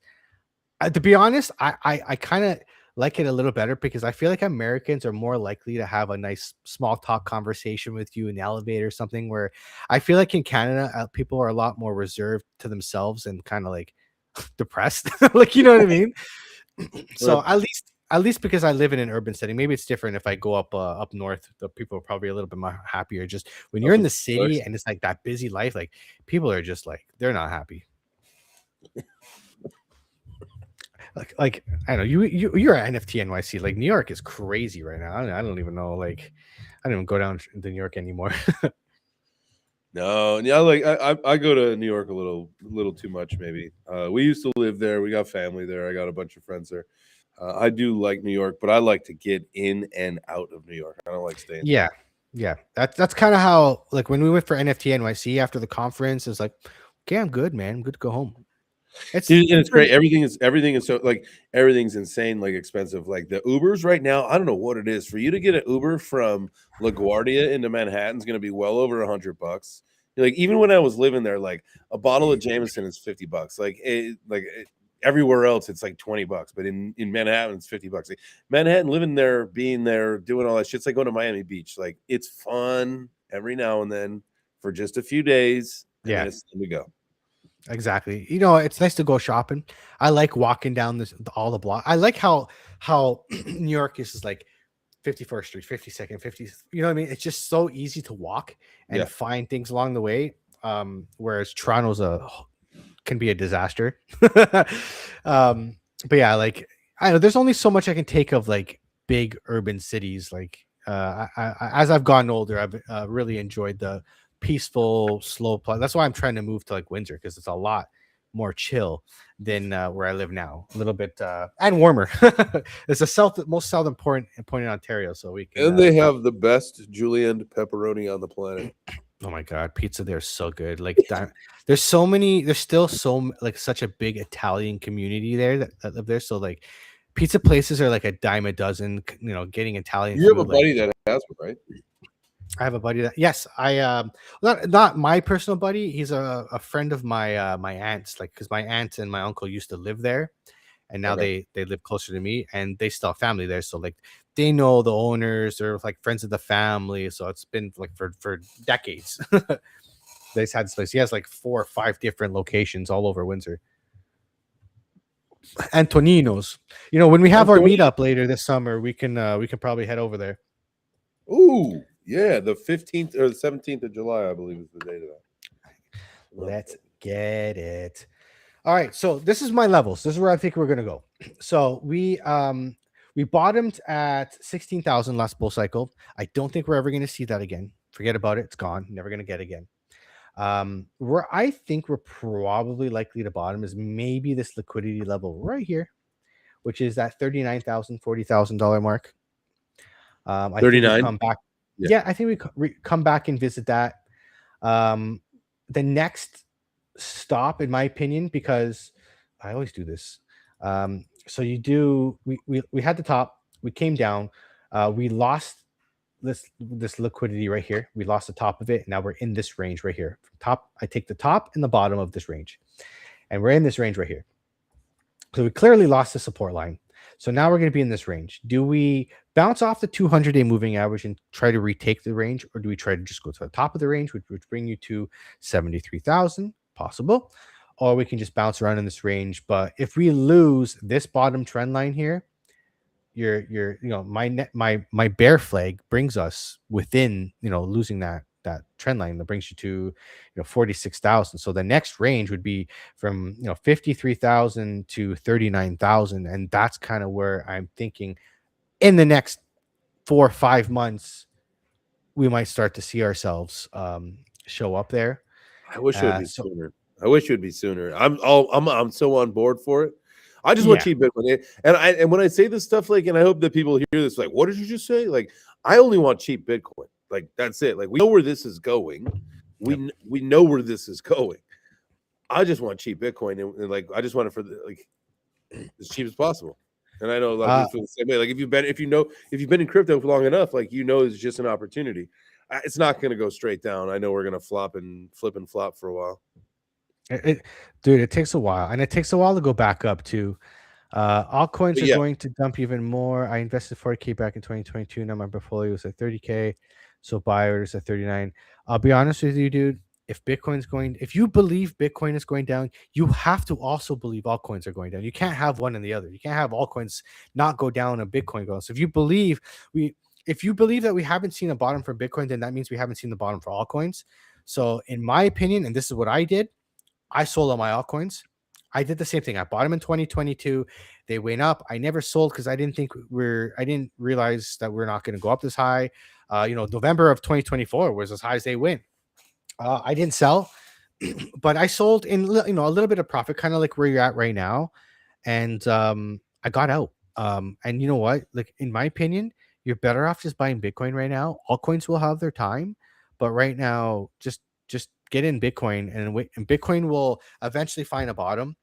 to be honest, I kind of like it a little better, because I feel like Americans are more likely to have a nice small talk conversation with you in the elevator or something, where I feel like in Canada, people are a lot more reserved to themselves and kind of like depressed. Like, you know what I mean? So at least because I live in an urban setting, maybe it's different if I go up north. The people are probably a little bit more happier. Just when you're in the city and it's like that busy life, like people are just like they're not happy. like I don't know, you're at NFT NYC. Like New York is crazy right now. I don't even know. Like I don't even go down to New York anymore. No, yeah, like I go to New York a little too much maybe. We used to live there. We got family there. I got a bunch of friends there. I do like New York, but I like to get in and out of New York. I don't like staying. Yeah. That's kind of how, like, when we went for NFT NYC after the conference, it's like, okay, I'm good, man. I'm good to go home. It's great. Everything is so like everything's insane, like expensive. Like the Ubers right now, I don't know what it is. For you to get an Uber from LaGuardia into Manhattan is going to be well over $100. Like even when I was living there, like a bottle of Jameson is $50. Everywhere else it's like $20, but in Manhattan it's $50. Like, Manhattan, living there, being there, doing all that shit's like going to Miami Beach. Like it's fun every now and then for just a few days. And then it's time to go. Exactly. It's nice to go shopping. I like walking down all the block. I like how New York is like 51st Street, 52nd, 50th. You know what I mean? It's just so easy to walk and find things along the way. Whereas Toronto's can be a disaster. But yeah, like I know there's only so much I can take of like big urban cities. Like as I've gotten older, I've really enjoyed the peaceful, slow play. That's why I'm trying to move to like Windsor, because it's a lot more chill than where I live now. A little bit and warmer. It's the most southern point in Ontario, so we can. And they have the best julienne pepperoni on the planet. Oh my god, pizza there is so good. Like there's still such a big Italian community there that live there. So like pizza places are like a dime a dozen. Getting Italian. You have a buddy that has one, right? I have a buddy that, yes, not my personal buddy. He's a friend of my my aunt's, like, because my aunt and my uncle used to live there, and now they live closer to me, and they still have family there. So like they know the owners, they're like friends of the family. So it's been like for decades. They've had this place. He has like 4 or 5 different locations all over Windsor. Antonino's. When we have our meetup later this summer, we can probably head over there. Ooh. Yeah, the 15th or the 17th of July, I believe, is the date of that. Let's get it. All right, so this is my levels. This is where I think we're gonna go. So we bottomed at 16,000 last bull cycle. I don't think we're ever gonna see that again. Forget about it. It's gone. Never gonna get again. Where I think we're probably likely to bottom is maybe this liquidity level right here, which is that $39,000, $40,000 mark. I 39. Come back. Yeah, I think we come back and visit that. The next stop, in my opinion, because I always do this. So we had the top, we came down, we lost this liquidity right here. We lost the top of it. Now we're in this range right here. From top, I take the top and the bottom of this range, and we're in this range right here. So we clearly lost the support line. So now we're going to be in this range. Do we bounce off the 200-day moving average and try to retake the range, or do we try to just go to the top of the range, which would bring you to 73,000? Possible. Or we can just bounce around in this range. But if we lose this bottom trend line here, my bear flag brings us within, losing that trend line that brings you to 46,000. So the next range would be from 53,000 to 39,000, and that's kind of where I'm thinking in the next 4 or 5 months we might start to see ourselves show up there. I wish it would be sooner. I wish it would be sooner. I'm so on board for it. I just want cheap Bitcoin. And when I say this stuff, like, and I hope that people hear this, like, what did you just say? Like, I only want cheap Bitcoin. Like, that's it. Like, we know where this is going. We know where this is going. I just want cheap Bitcoin, and like, I just want it for as cheap as possible. And I know a lot of people feel the same way. Like, if you've been in crypto for long enough, like, it's just an opportunity. It's not going to go straight down. I know we're going to flip and flop for a while. Dude, it takes a while, and it takes a while to go back up too. Altcoins are going to dump even more. I invested 40K back in 2022. Now my portfolio is at 30K, so buyers at 39. I'll be honest with you, dude. If you believe Bitcoin is going down, you have to also believe altcoins are going down. You can't have one and the other. You can't have altcoins not go down and Bitcoin go. So if you believe that we haven't seen a bottom for Bitcoin, then that means we haven't seen the bottom for altcoins. So in my opinion, and this is what I did, I sold all my altcoins. I did the same thing. I bought them in 2022. They went up. I never sold because I didn't realize that we're not going to go up this high. November of 2024 was as high as they went. I didn't sell, but I sold in a little bit of profit, kind of like where you're at right now. And I got out. And you know what? Like, in my opinion, you're better off just buying Bitcoin right now. Altcoins will have their time, but right now, just get in Bitcoin, and Bitcoin will eventually find a bottom,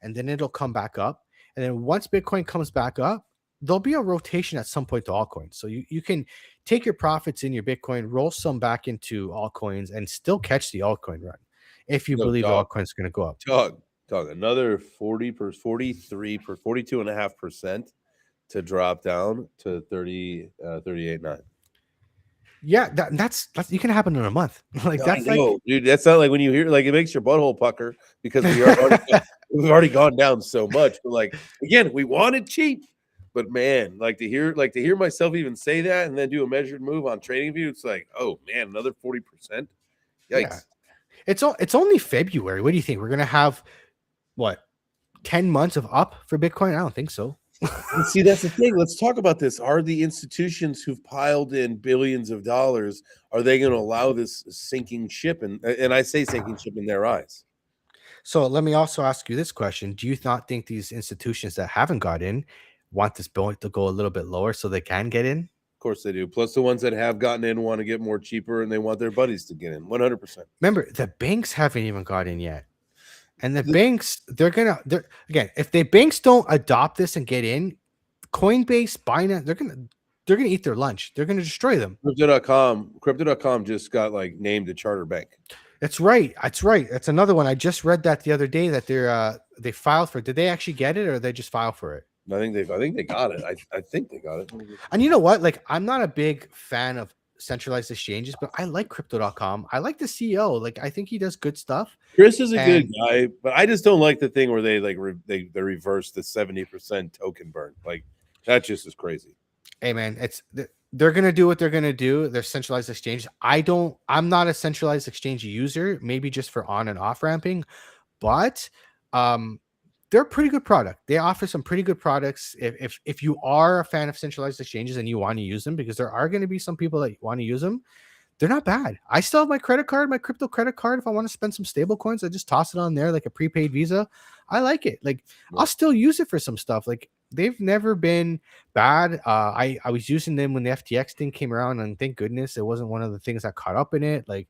and then it'll come back up. And then once Bitcoin comes back up, there'll be a rotation at some point to altcoins. So you can take your profits in your Bitcoin, roll some back into altcoins, and still catch the altcoin run if you believe the altcoin is going to go up. Dog, another 42.5% to drop down to 38.9. Yeah, that's you can happen in a month. Dude. That's not like when you hear, like, it makes your butthole pucker because we've already gone down so much. But like, again, we want it cheap, but man, to hear myself even say that and then do a measured move on TradingView, it's like, oh man, another 40%. Yikes! Yeah. It's only February. What do you think? We're gonna have 10 months of up for Bitcoin? I don't think so. See, that's the thing. Let's talk about this. Are the institutions who've piled in billions of dollars, are they going to allow this sinking ship? And I say sinking ship in their eyes. So let me also ask you this question. Do you not think these institutions that haven't got in want this point to go a little bit lower so they can get in? Of course they do. Plus the ones that have gotten in want to get more cheaper, and they want their buddies to get in. 100%. Remember, the banks haven't even got in yet. And the banks, again, if the banks don't adopt this and get in, Coinbase, Binance, they're gonna eat their lunch. They're gonna destroy them. Crypto.com just got named a charter bank. That's right. That's another one. I just read that the other day that they filed for it. Did they actually get it, or they just file for it? I think they got it. I think they got it. And you know what? Like, I'm not a big fan of centralized exchanges, but I like Crypto.com. I like the CEO. Like, I think he does good stuff. Chris is a good guy, but I just don't like the thing where they they reverse the 70% token burn. Like, that just is crazy. Hey man, they're gonna do what they're gonna do. They're centralized exchanges. I'm not a centralized exchange user, maybe just for on and off ramping, but they're a pretty good product. They offer some pretty good products. If you are a fan of centralized exchanges and you want to use them, because there are going to be some people that want to use them, they're not bad. I still have my credit card, my crypto credit card. If I want to spend some stable coins, I just toss it on there like a prepaid Visa. I like it. Like, I'll still use it for some stuff. Like, they've never been bad. I was using them when the FTX thing came around, and thank goodness it wasn't one of the things that caught up in it. Like,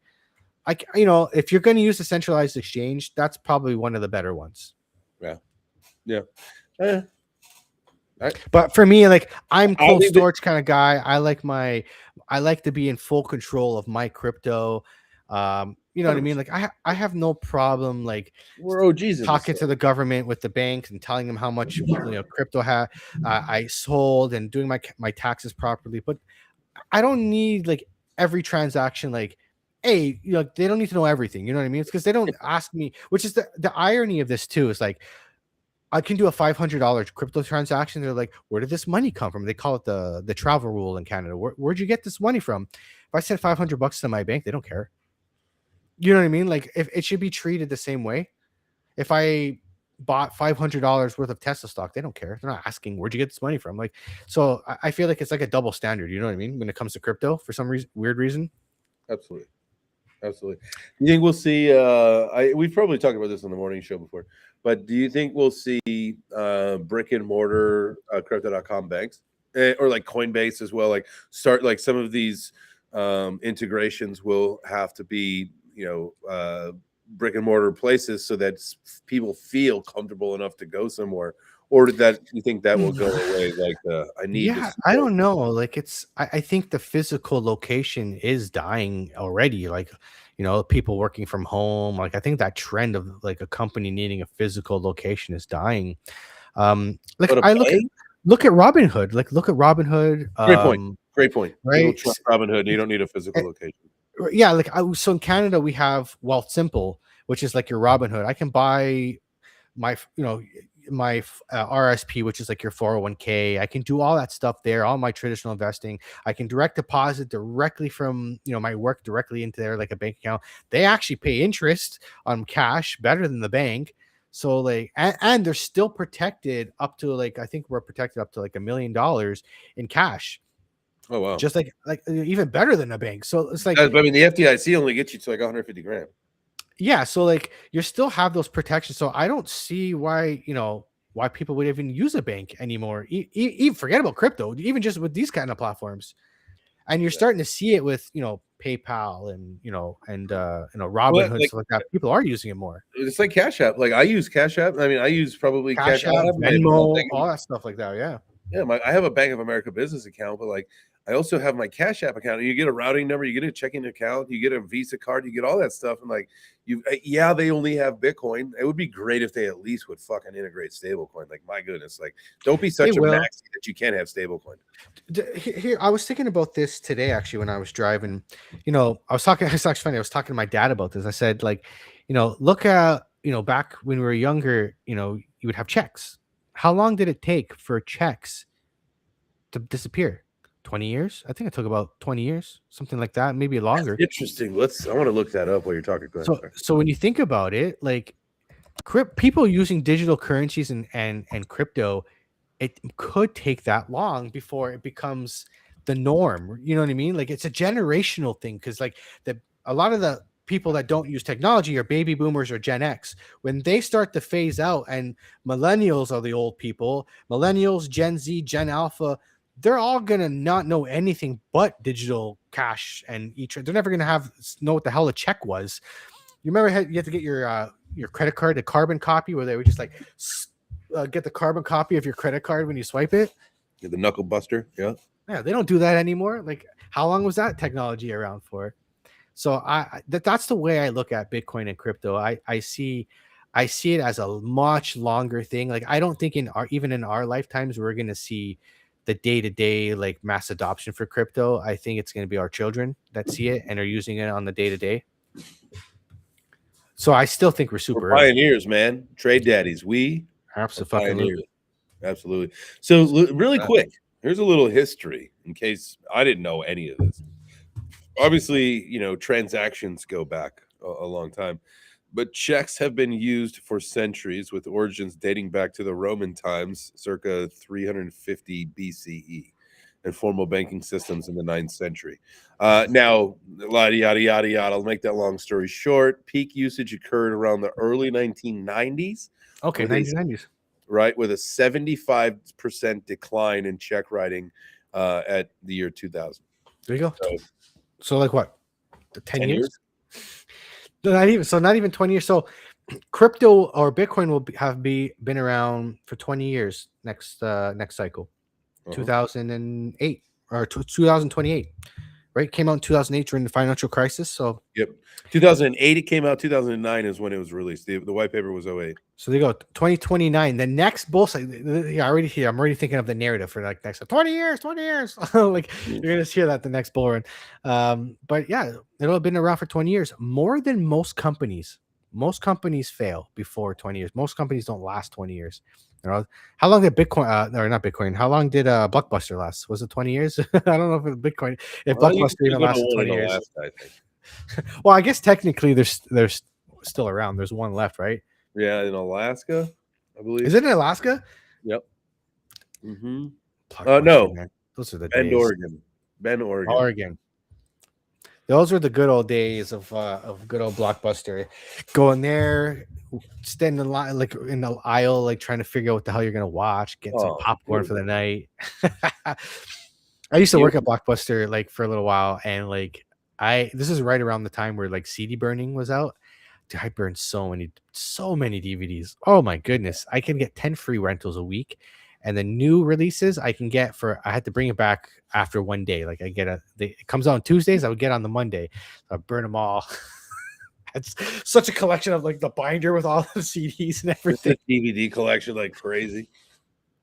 if you're going to use a centralized exchange, that's probably one of the better ones. Yeah. But for me, like I'm I cold think that storage kind of guy. I like to be in full control of my crypto. You know what I mean? 100%. Like I have no problem like We're OGs in this talking stuff. to the government with the banks and telling them how much crypto I sold and doing my taxes properly. But I don't need like every transaction like. Hey, they don't need to know everything. You know what I mean? It's because they don't ask me, which is the irony of this too. Is like I can do a $500 crypto transaction. They're like, where did this money come from? They call it the travel rule in Canada. Where'd you get this money from? If I send $500 to my bank, they don't care. You know what I mean? Like if it should be treated the same way. If I bought $500 worth of Tesla stock, they don't care. They're not asking where'd you get this money from. Like, so I feel like it's like a double standard. You know what I mean? When it comes to crypto, for some weird reason. Absolutely. Absolutely. You think we'll see? We've probably talked about this on the morning show before, but do you think we'll see brick and mortar crypto.com banks or like Coinbase as well? Like start like some of these integrations will have to be, brick and mortar places so that people feel comfortable enough to go somewhere. Or did that you think that will go away? Like I need. Yeah, I don't know. Like I think the physical location is dying already. Like, people working from home. Like I think that trend of like a company needing a physical location is dying. Like But a I bank? look at Robinhood. Like look at Robinhood. Great point. Great point. People Right. trust Robinhood. You don't need a physical location. Yeah, like so in Canada we have Wealth Simple, which is like your Robinhood. I can buy my my RSP, which is like your 401k. I can do all that stuff there, all my traditional investing. I can direct deposit directly from my work directly into there, like a bank account. They actually pay interest on cash better than the bank. So like, and they're still protected up to like, I think we're protected up to like $1 million in cash. Oh wow! Just like even better than a bank. So it's like, I mean, the FDIC only gets you to like 150 grand. yeah. So like, you still have those protections. So I don't see why why people would even use a bank anymore. Even forget about crypto, even just with these kind of platforms. And you're starting to see it with PayPal and Robinhood, Like, stuff like that. People are using it more. it's like Cash App. Like I use Cash App. I mean, I use probably Cash App, Venmo, all that stuff like that. Yeah. Yeah, I have a Bank of America business account, but like I also have my Cash App account. And you get a routing number, you get a checking account, you get a Visa card, you get all that stuff. And like they only have Bitcoin. It would be great if they at least would fucking integrate stablecoin. Like my goodness, like don't be such a maxi that you can't have stablecoin. Here, I was thinking about this today actually when I was driving. I was talking. It's actually funny. I was talking to my dad about this. I said, like, look at back when we were younger. You would have checks. How long did it take for checks to disappear? 20 years? I think it took about 20 years, something like that, maybe longer. That's interesting. I want to look that up while you're talking. Go ahead, so when you think about it, like people using digital currencies and crypto, it could take that long before it becomes the norm. You know what I mean? Like it's a generational thing because like a lot of the people that don't use technology are baby boomers or Gen X. When they start to phase out, and millennials are the old people, millennials, Gen Z, Gen Alpha, they're all gonna not know anything but digital cash and they're never gonna know what the hell a check was. You remember you had to get your credit card, the carbon copy, where they would just like get the carbon copy of your credit card when you swipe it. The knuckle buster. Yeah. They don't do that anymore. Like how long was that technology around for? So that's the way I look at Bitcoin and crypto. I see it as a much longer thing. Like I don't think even in our lifetimes we're gonna see the day-to-day like mass adoption for crypto. I think it's gonna be our children that see it and are using it on the day-to-day. So I still think we're super pioneers, man. Trade daddies. We absolutely. Absolutely. So really quick, here's a little history in case I didn't know any of this. Obviously, transactions go back a long time, but checks have been used for centuries with origins dating back to the Roman times, circa 350 BCE, and formal banking systems in the 9th century. Now, yada, yada, yada, yada. I'll make that long story short. Peak usage occurred around the early 1990s. Okay, 1990s. Right, with a 75% decline in check writing at the year 2000. There you go. So like what? 10 years? Not even 20 years. So crypto or Bitcoin will been around for 20 years next cycle, Uh-huh. 2008 or 2028, right? Came out in 2008 during the financial crisis. So Yep. 2008 it came out. 2009 is when it was released. The white paper was 08. so they go 2029. The next bull cycle. Yeah, I'm already thinking of the narrative for like next 20 years, 20 years. Like you're gonna hear that the next bull run. But yeah, it'll have been around for 20 years, more than most companies. Most companies fail before 20 years. Most companies don't last 20 years. You know, how long did Bitcoin or not Bitcoin? How long did Blockbuster last? Was it 20 years? I don't know if it Bitcoin, if Well, you Blockbuster even go to lasted one 20 in years. Alaska, I think. Well, I guess technically there's still around. There's one left, right? Yeah, in Alaska, I believe. Is it in Alaska? Yep. Mm-hmm. Blockbuster, No, man. Those are the Bend, days. Oregon. Bend, Oregon. Oregon. Those were the good old days of good old Blockbuster. Going there, standing in line, like in the aisle, like trying to figure out what the hell you're gonna watch, get some Oh, popcorn dude. for the night. I used to You- work at Blockbuster like for a little while, and like this is right around the time where like CD burning was out. Dude, I burned so many DVDs. Oh my goodness. I can get 10 free rentals a week. And the new releases I can get I had to bring it back after one day. Like it comes out on Tuesdays, I would get on the Monday. So I burn them all. It's such a collection of like the binder with all the CDs and Just everything. a DVD collection like crazy.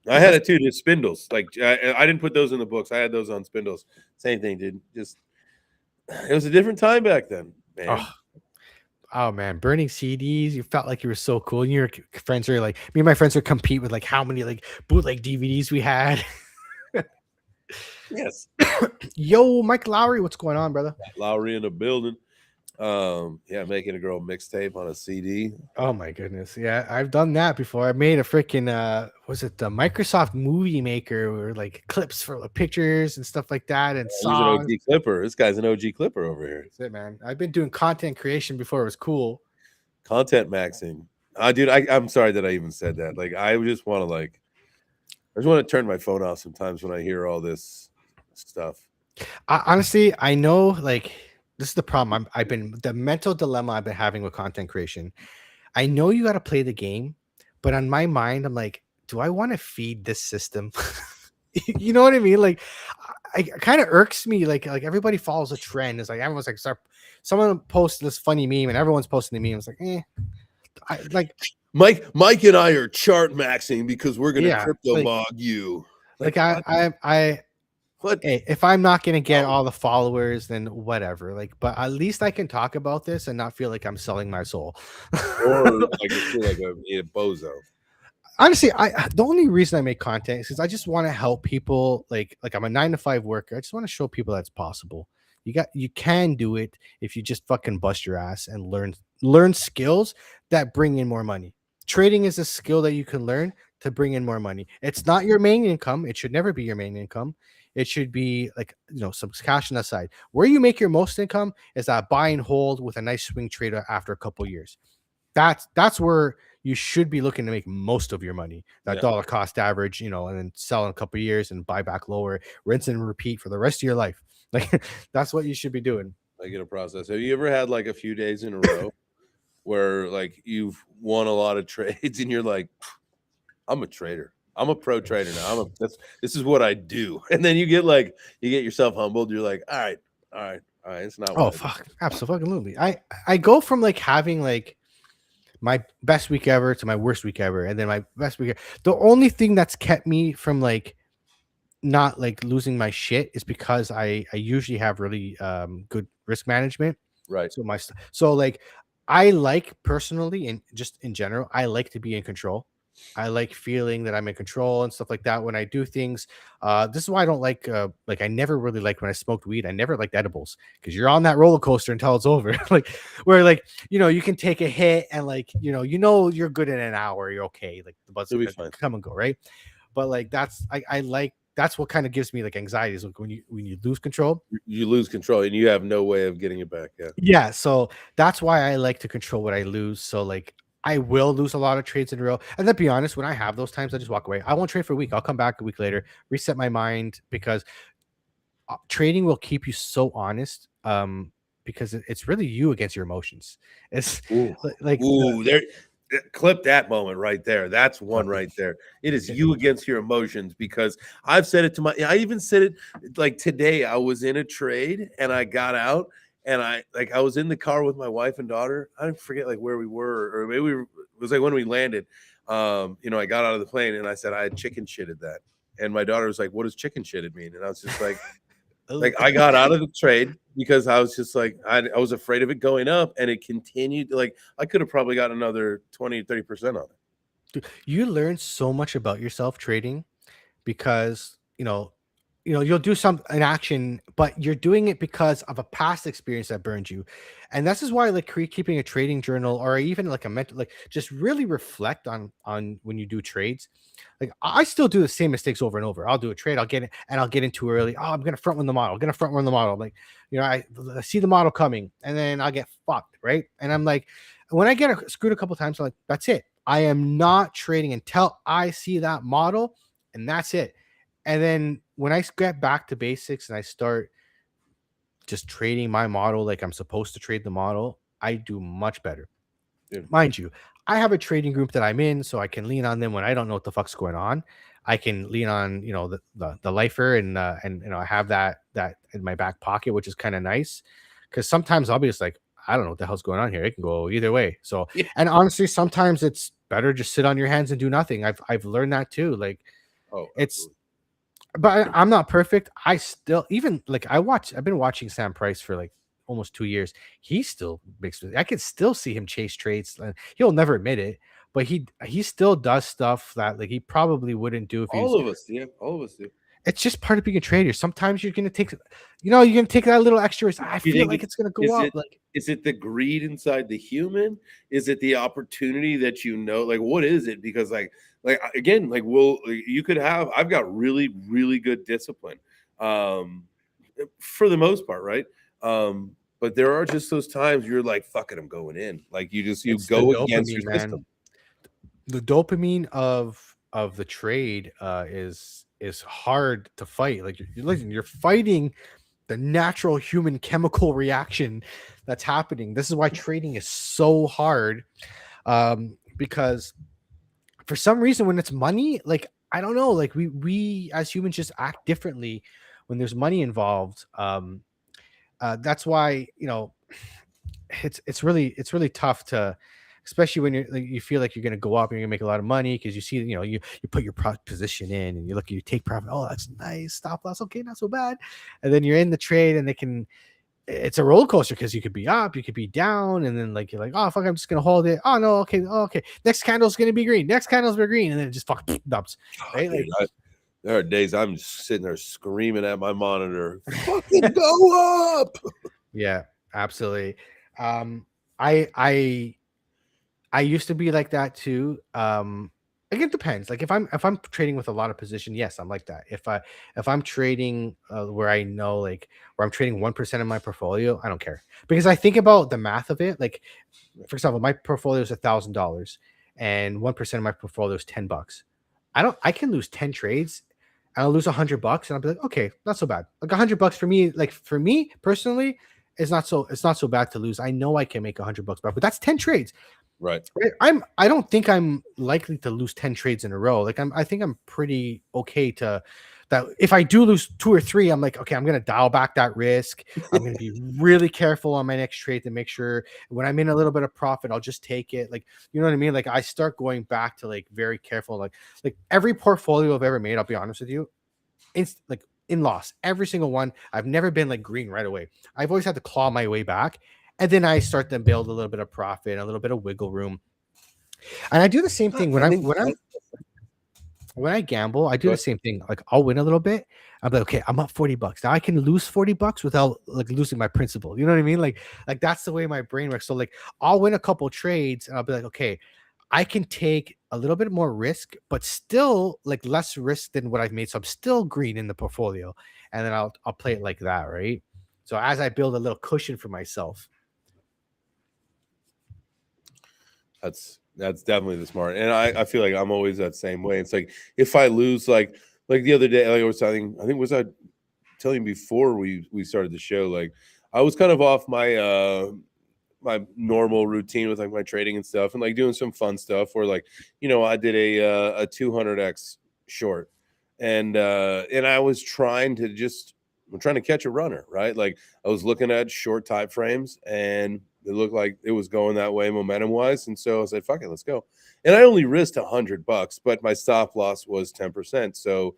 I had it too, just spindles. Like I didn't put those in the books. I had those on spindles. Same thing, dude. Just it was a different time back then, man. Oh man, burning CDs, you felt like you were so cool. And your friends were like, me and my friends would compete with like how many like bootleg DVDs we had. Yes. Yo, Mike Lowry, what's going on, brother? Lowry in the building. Yeah, making a girl mixtape on a CD. Oh my goodness. Yeah, I've done that before. I made a freaking was it the Microsoft Movie Maker or like clips for the pictures and stuff like that and He's an songs. OG clipper. This guy's an OG clipper over here. That's it, man. I've been doing content creation before it was cool. Content maxing. Dude, I'm sorry that I even said that. Like I just want to turn my phone off sometimes when I hear all this stuff. Honestly, I know like this is the problem. I've been the mental dilemma I've been having with content creation. I know you got to play the game, but on my mind, I'm like, do I want to feed this system? You know what I mean? Like, it kind of irks me. Like everybody follows a trend. It's like everyone's like, someone posted this funny meme, and everyone's posting the meme. It's like, Mike and I are chart maxing because we're gonna Yeah, crypto like- mog you. like what? What? hey, if I'm not gonna get all the followers, then whatever. Like, but at least I can talk about this and not feel like I'm selling my soul. Or like I feel like a bozo. Honestly, the only reason I make content is because I just want to help people. Like I'm a 9 to 5 worker. I just want to show people that's possible. You can do it if you just fucking bust your ass and learn skills that bring in more money. Trading is a skill that you can learn to bring in more money. It's not your main income. It should never be your main income. It should be like some cash on the side. Where you make your most income is that buy and hold with a nice swing trade after a couple of years. That's where you should be looking to make most of your money. That dollar cost average, and then sell in a couple of years and buy back lower, rinse and repeat for the rest of your life. Like that's what you should be doing. I get a process. Have you ever had like a few days in a row where like you've won a lot of trades and you're like, I'm a trader. I'm a pro trader now. This is what I do. And then you get yourself humbled. You're like, all right. It's not. Oh fuck, absolutely. I go from like having like my best week ever to my worst week ever, and then my best week. The only thing that's kept me from like not like losing my shit is because I usually have really good risk management. Right. So like I like personally and just in general, I like to be in control. I like feeling that I'm in control and stuff like that when I do things. This is why I don't like I never really liked when I smoked weed. I never liked edibles because you're on that roller coaster until it's over. Like where like you can take a hit and like you're good in an hour, you're okay. Like the buzz You'll be will fine. come and go, right? But like I like that's what kind of gives me like anxiety is like when you lose control. You lose control and you have no way of getting it back. Yeah. Yeah, so that's why I like to control what I lose. So like I will lose a lot of trades in a row. And to be honest, when I have those times, I just walk away. I won't trade for a week. I'll come back a week later, reset my mind because trading will keep you so honest. because it's really you against your emotions. It's Ooh, like ooh, there. Clip that moment right there. That's one right there. It is you against your emotions, because I've said it to I even said it like today. I was in a trade and I got out and I was in the car with my wife and daughter. I forget like where we were, or maybe it was like when we landed. I got out of the plane and I said I had chicken shitted that. And my daughter was like, "What does chicken shitted mean?" And I was just like I got out of the trade because I was just like, I was afraid of it going up, and it continued. Like I could have probably got another 20-30% on it. Dude, you learn so much about yourself trading because you'll do an action, but you're doing it because of a past experience that burned you. And this is why like keeping a trading journal, or even like a mental, like just really reflect on when you do trades. Like I still do the same mistakes over and over. I'll do a trade, I'll get it, and I'll get in too early. Oh, I'm gonna front run the model, like I see the model coming, and then I'll get fucked, right? And I'm like, when I get screwed a couple times, I'm like, that's it. I am not trading until I see that model, and that's it. And then when I get back to basics and I start just trading my model like I'm supposed to trade the model, I do much better. Yeah. Mind you, I have a trading group that I'm in, so I can lean on them when I don't know what the fuck's going on. I can lean on the lifer, and I have that in my back pocket, which is kind of nice, because sometimes I'll be just like, I don't know what the hell's going on here. It can go either way. So Yeah. And honestly, sometimes it's better just sit on your hands and do nothing. I've learned that too. Like it's Absolutely. but I'm not perfect. I still, even like I've been watching Sam Price for like almost 2 years. He still makes, I can still see him chase trades. He'll never admit it, but he still does stuff that like he probably wouldn't do if he was. All of us do. It's just part of being a trader. Sometimes you're gonna take, you're gonna take that little extra risk. I feel like it's gonna go up. Is it the greed inside the human? Is it the opportunity that like what is it? Because again, you could have, I've got really, really good discipline. For the most part, right? But there are just those times you're like, fuck it, I'm going in. Like you go against your system. The dopamine of the trade is hard to fight. Like you're fighting the natural human chemical reaction that's happening. This is why trading is so hard, because for some reason when it's money, like I don't know, like we as humans just act differently when there's money involved. That's why it's really tough to, especially when you feel like you're going to go up and you're going to make a lot of money, because you see you put your position in and you take profit. Oh, that's nice, stop loss, okay, not so bad. And then you're in the trade and it's a roller coaster, because you could be up, you could be down, and then like you're like, oh fuck, I'm just gonna hold it. Oh no, okay, next candle's gonna be green, and then it just fucking dumps. Right? Dude, there are days I'm just sitting there screaming at my monitor, fucking go up. Yeah, absolutely. I used to be like that too. Like it depends. Like if I'm trading with a lot of position, yes, I'm like that. If I'm trading where I know, like where I'm trading 1% of my portfolio, I don't care, because I think about the math of it. Like for example, my portfolio is $1,000 and 1% of my portfolio is $10. I can lose 10 trades and I'll lose $100 and I'll be like, okay, not so bad. Like $100 for me, like for me personally, it's not so bad to lose. I know I can make $100 back, but that's 10 trades. Right. I don't think I'm likely to lose 10 trades in a row. Like I think I'm pretty okay to that. If I do lose 2 or 3, I'm like, okay, I'm gonna dial back that risk. I'm gonna be really careful on my next trade to make sure when I'm in a little bit of profit, I'll just take it. Like, you know what I mean? Like I start going back to like very careful. Like every portfolio I've ever made, I'll be honest with you, in loss, every single one. I've never been like green right away. I've always had to claw my way back. And then I start to build a little bit of profit, a little bit of wiggle room. And I do the same thing when I gamble. I do the same thing. Like I'll win a little bit. I'm like, okay, I'm up $40. Now I can lose $40 without like losing my principal. You know what I mean? Like that's the way my brain works. So like I'll win a couple trades and I'll be like, okay, I can take a little bit more risk, but still like less risk than what I've made. So I'm still green in the portfolio. And then I'll play it like that, right? So as I build a little cushion for myself. That's definitely the smart. And I feel like I'm always that same way. It's like if I lose, like the other day, like I was telling you before we started the show, like I was kind of off my my normal routine with like my trading and stuff, and like doing some fun stuff. Where like, I did a 200x short, and I was trying to catch a runner, right? Like I was looking at short time frames, and it looked like it was going that way momentum wise, and so I said, "Fuck it, let's go." And I only risked $100, but my stop loss was 10%. So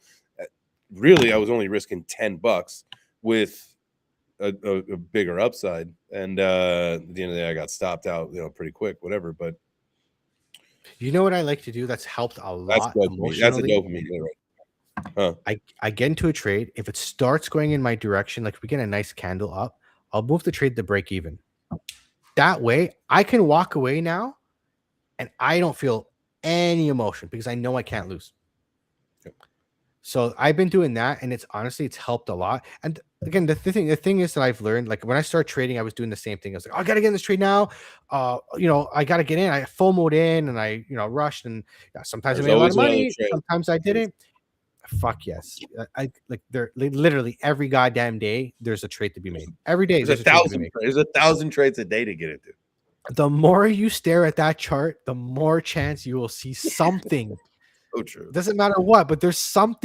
really, I was only risking $10 with a bigger upside, and at the end of the day I got stopped out pretty quick, whatever. But You know what I like to do that's helped a that's lot dopamine. That's a emotionally? dopamine hit, right? Huh. I get into a trade. If it starts going in my direction, like we get a nice candle up, I'll move the trade to break even. That way I can walk away now and I don't feel any emotion because I know I can't lose. Yep. So I've been doing that, and it's helped a lot. And again, the thing is that I've learned, like when I started trading, I was doing the same thing. I was like, oh, I gotta get in this trade now. I gotta get in. I FOMO'd in, and I rushed, and sometimes I There's made a lot always of another money, trade. sometimes I didn't. Fuck yes. I like they're literally every goddamn day there's a trade to be made. Every day There's there's a trade to be made. There's 1,000 trades a day to get into. The more you stare at that chart, the more chance you will see something. So true. Doesn't matter what, but there's some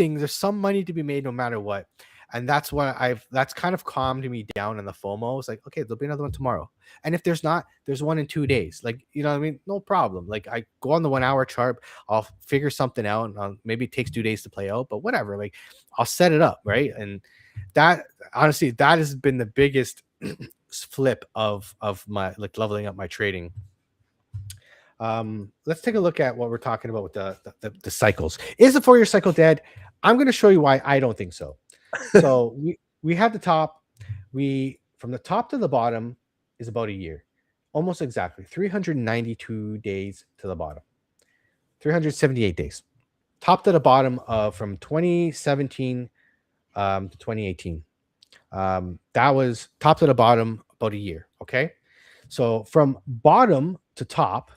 money to be made no matter what. And that's that's kind of calmed me down in the FOMO. It's like, okay, there'll be another one tomorrow. And if there's not, there's one in 2 days. Like, you know what I mean? No problem. Like I go on the 1 hour chart, I'll figure something out. And maybe it takes 2 days to play out, but whatever. Like I'll set it up. Right. And that honestly, that has been the biggest flip of my like leveling up my trading. Let's take a look at what we're talking about with the cycles. Is the 4-year cycle dead? I'm going to show you why I don't think so. So we have the top. From the top to the bottom is about a year, almost exactly 392 days to the bottom, 378 days, top to the bottom from 2017 to 2018. That was top to the bottom about a year. Okay, so from bottom to top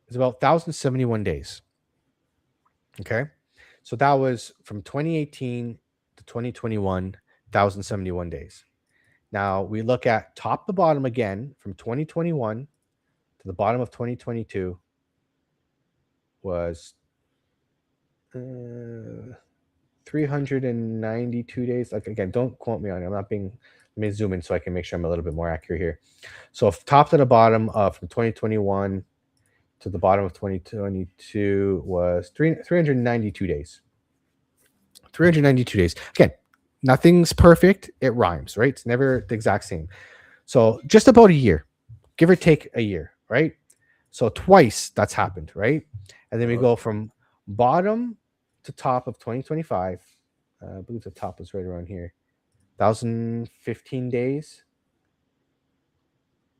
is about 1,071 days. Okay. So that was from 2018 to 2021, 1,071 days. Now we look at top to bottom again from 2021 to the bottom of 2022 was 392 days. Like again, don't quote me on it. I'm not being, let me zoom in so I can make sure I'm a little bit more accurate here. So top to the bottom from 2021 to the bottom of 2022 was 392 days. 392 days. Again, nothing's perfect. It rhymes, right? It's never the exact same. So just about a year, give or take a year, right? So twice that's happened, right? And then we go from bottom to top of 2025. I believe the top is right around here. 1,015 days.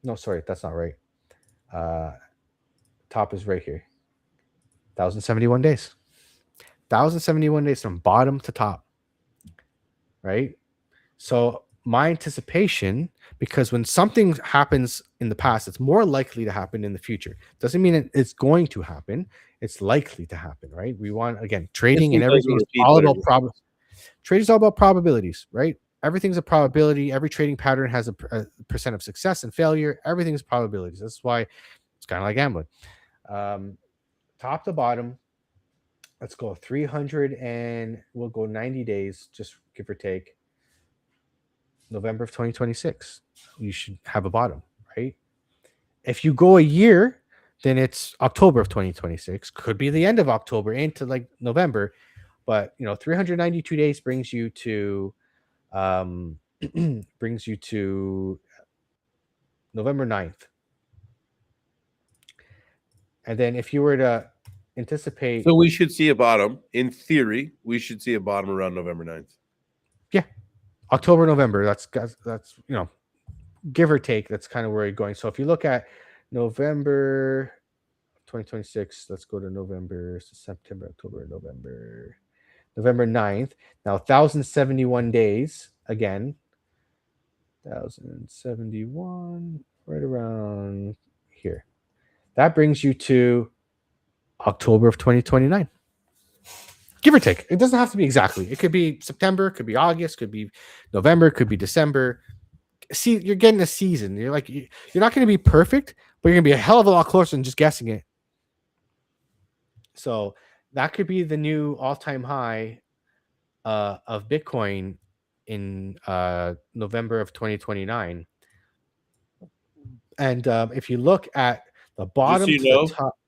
No, sorry, that's not right. Top is right here. 1,071 days. 1,071 days from bottom to top. Right? So my anticipation, because when something happens in the past, it's more likely to happen in the future. Doesn't mean it's going to happen. It's likely to happen, right? We want, again, trading and everything is all about probability. Trading is all about probabilities, right? Everything's a probability. Every trading pattern has a percent of success and failure. Everything is probabilities. That's why it's kind of like gambling. Top to bottom, let's go 300 and we'll go 90 days, just give or take. November of 2026, you should have a bottom, right? If you go a year, then it's October of 2026. Could be the end of October into like November, but 392 days brings you to November 9th. And then if you were to anticipate, so we should see a bottom. In theory, we should see a bottom around November 9th. Yeah, October, November. That's give or take. That's kind of where you're going. So if you look at November 2026, let's go to November, September, October, November 9th. Now 1,071 days again. 1,071, right around here. That brings you to October of 2029. give or take. It doesn't have to be exactly. It could be September, could be August, could be November, could be December. See, you're getting a season. You're like you're not going to be perfect, but you're going to be a hell of a lot closer than just guessing it. So that could be the new all-time high of Bitcoin in November of 2029. And if you look at the Just bottom so you to know, the top,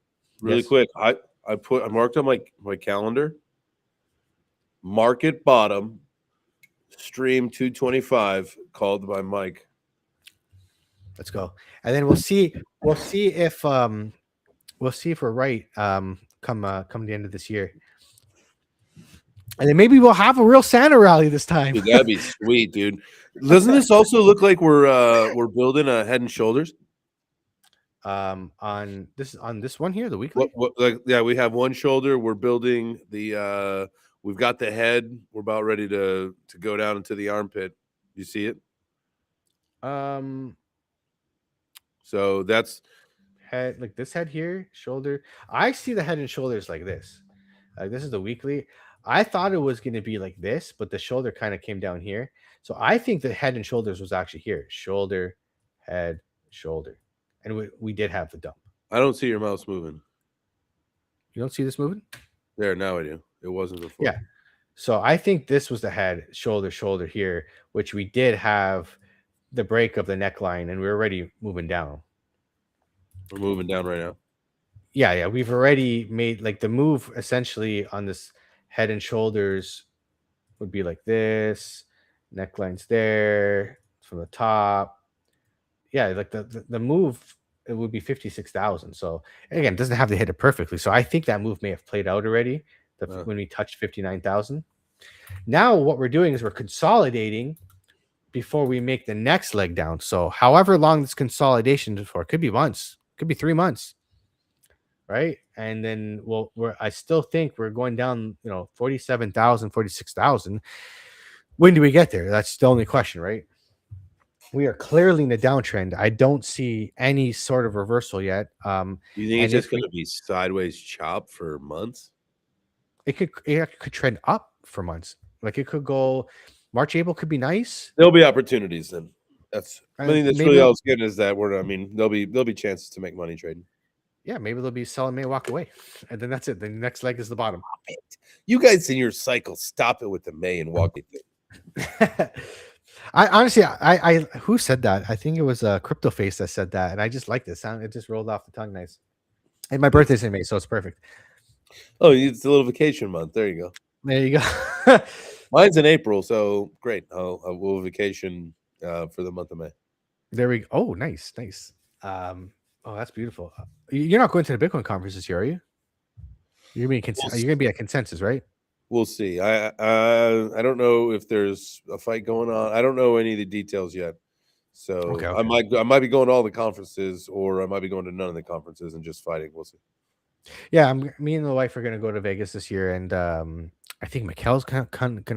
really yes. quick, I marked on my calendar. Market bottom, stream 225, called by Mike. Let's go, and then we'll see if we're right come the end of this year, and then maybe we'll have a real Santa rally this time. Dude, that'd be sweet, dude. Doesn't this also look like we're building a Head and Shoulders? On this one here, the weekly. Yeah, we have one shoulder. We're building the we've got the head. We're about ready to go down into the armpit. You see it? So that's head, like this head here, shoulder. I see the head and shoulders like this. Like this is the weekly. I thought it was going to be like this, but the shoulder kind of came down here. So I think the head and shoulders was actually here. Shoulder, head, shoulder. And we did have the dump. I don't see your mouse moving. You don't see this moving? There, now I do. It wasn't before. Yeah. So I think this was the head, shoulder, shoulder here, which we did have the break of the neckline, and we're already moving down. We're moving down right now. Yeah. We've already made like the move essentially on this head and shoulders would be like this. Neckline's there from the top. Yeah, like the move, it would be 56,000. So again, it doesn't have to hit it perfectly. So I think that move may have played out already when we touched 59,000. Now what we're doing is we're consolidating before we make the next leg down. So however long this consolidation is for, it could be months, could be 3 months, right? And then I still think we're going down, 47,000, 46,000. When do we get there? That's the only question, right? We are clearly in a downtrend. I don't see any sort of reversal yet. You think it's just going to be sideways chop for months? It could trend up for months. Like it could go March, April could be nice. There'll be opportunities then. That's really all it's getting is that there'll be chances to make money trading. Yeah, maybe they'll be selling May walk away, and then that's it. The next leg is the bottom. You guys in your cycle, stop it with the May and walk it. I honestly, I who said that? I think it was a Crypto Face that said that, and I just like this sound. It just rolled off the tongue nice. And my birthday's in May, so it's perfect. Oh, it's a little vacation month. There you go. There you go. Mine's in April, so great. We'll vacation for the month of May. There we go. Oh, nice. Oh, that's beautiful. You're not going to the Bitcoin conference this year, are you? You're gonna be at Consensus, right? We'll see. I don't know if there's a fight going on. I don't know any of the details yet. So okay. I might be going to all the conferences, or I might be going to none of the conferences and just fighting. We'll see. Yeah, me and the wife are gonna go to Vegas this year, and I think Mikkel's gonna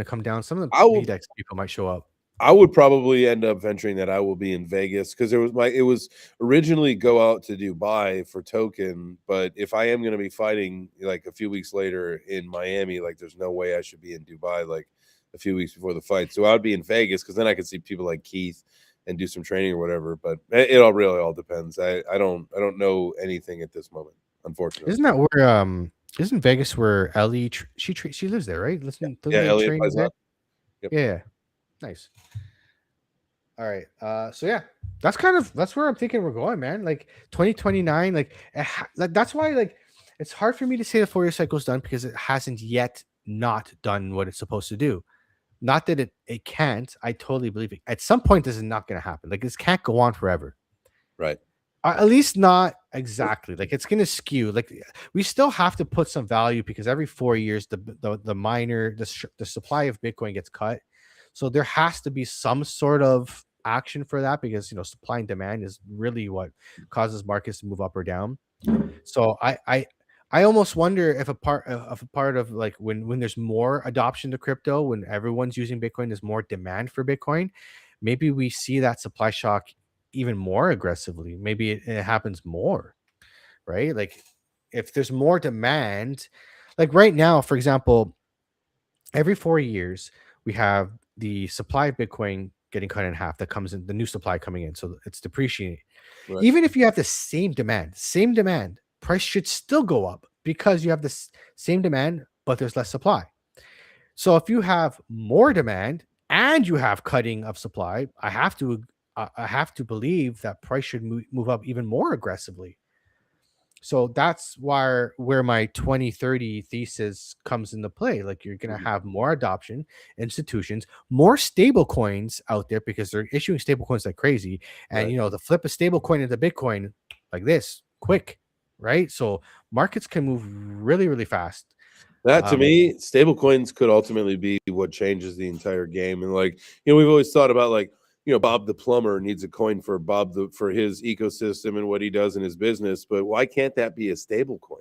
come down. Some of the VDEX people might show up. I would probably end up venturing that I will be in Vegas because it was originally go out to Dubai for token, but if I am going to be fighting like a few weeks later in Miami, like there's no way I should be in Dubai like a few weeks before the fight. So I would be in Vegas because then I could see people like Keith and do some training or whatever. But it all really all depends. I don't know anything at this moment, unfortunately. Isn't that where isn't Vegas where Ellie she lives there, right? Yeah, Ellie plays that. Yep. Yeah. Nice. All right. So yeah, that's where I'm thinking we're going, man. Like 2029, like that's why like it's hard for me to say the 4-year cycle is done because it hasn't yet not done what it's supposed to do. Not that it can't. I totally believe it. At some point, this is not going to happen. Like this can't go on forever. Right. At least not exactly. Like it's going to skew. Like we still have to put some value because every 4 years the miner the supply of Bitcoin gets cut. So there has to be some sort of action for that because supply and demand is really what causes markets to move up or down. So I almost wonder if a part of like when there's more adoption to crypto, when everyone's using Bitcoin, there's more demand for Bitcoin. Maybe we see that supply shock even more aggressively. Maybe it happens more, right? Like if there's more demand, like right now, for example. every 4 years we have the supply of Bitcoin getting cut in half. That comes in, the new supply coming in, so it's depreciating. Right. Even if you have the same demand, price should still go up because you have this same demand, but there's less supply. So if you have more demand and you have cutting of supply, I have to believe that price should move up even more aggressively. So that's where my 2030 thesis comes into play. Like, you're going to Mhm. have more adoption, institutions, more stable coins out there because they're issuing stable coins like crazy. And Right. the flip a stable coin into Bitcoin like this quick, right? So markets can move really, really fast. That to Um, me, stable coins could ultimately be what changes the entire game. And like, we've always thought about like, Bob the plumber needs a coin for for his ecosystem and what he does in his business. But why can't that be a stable coin?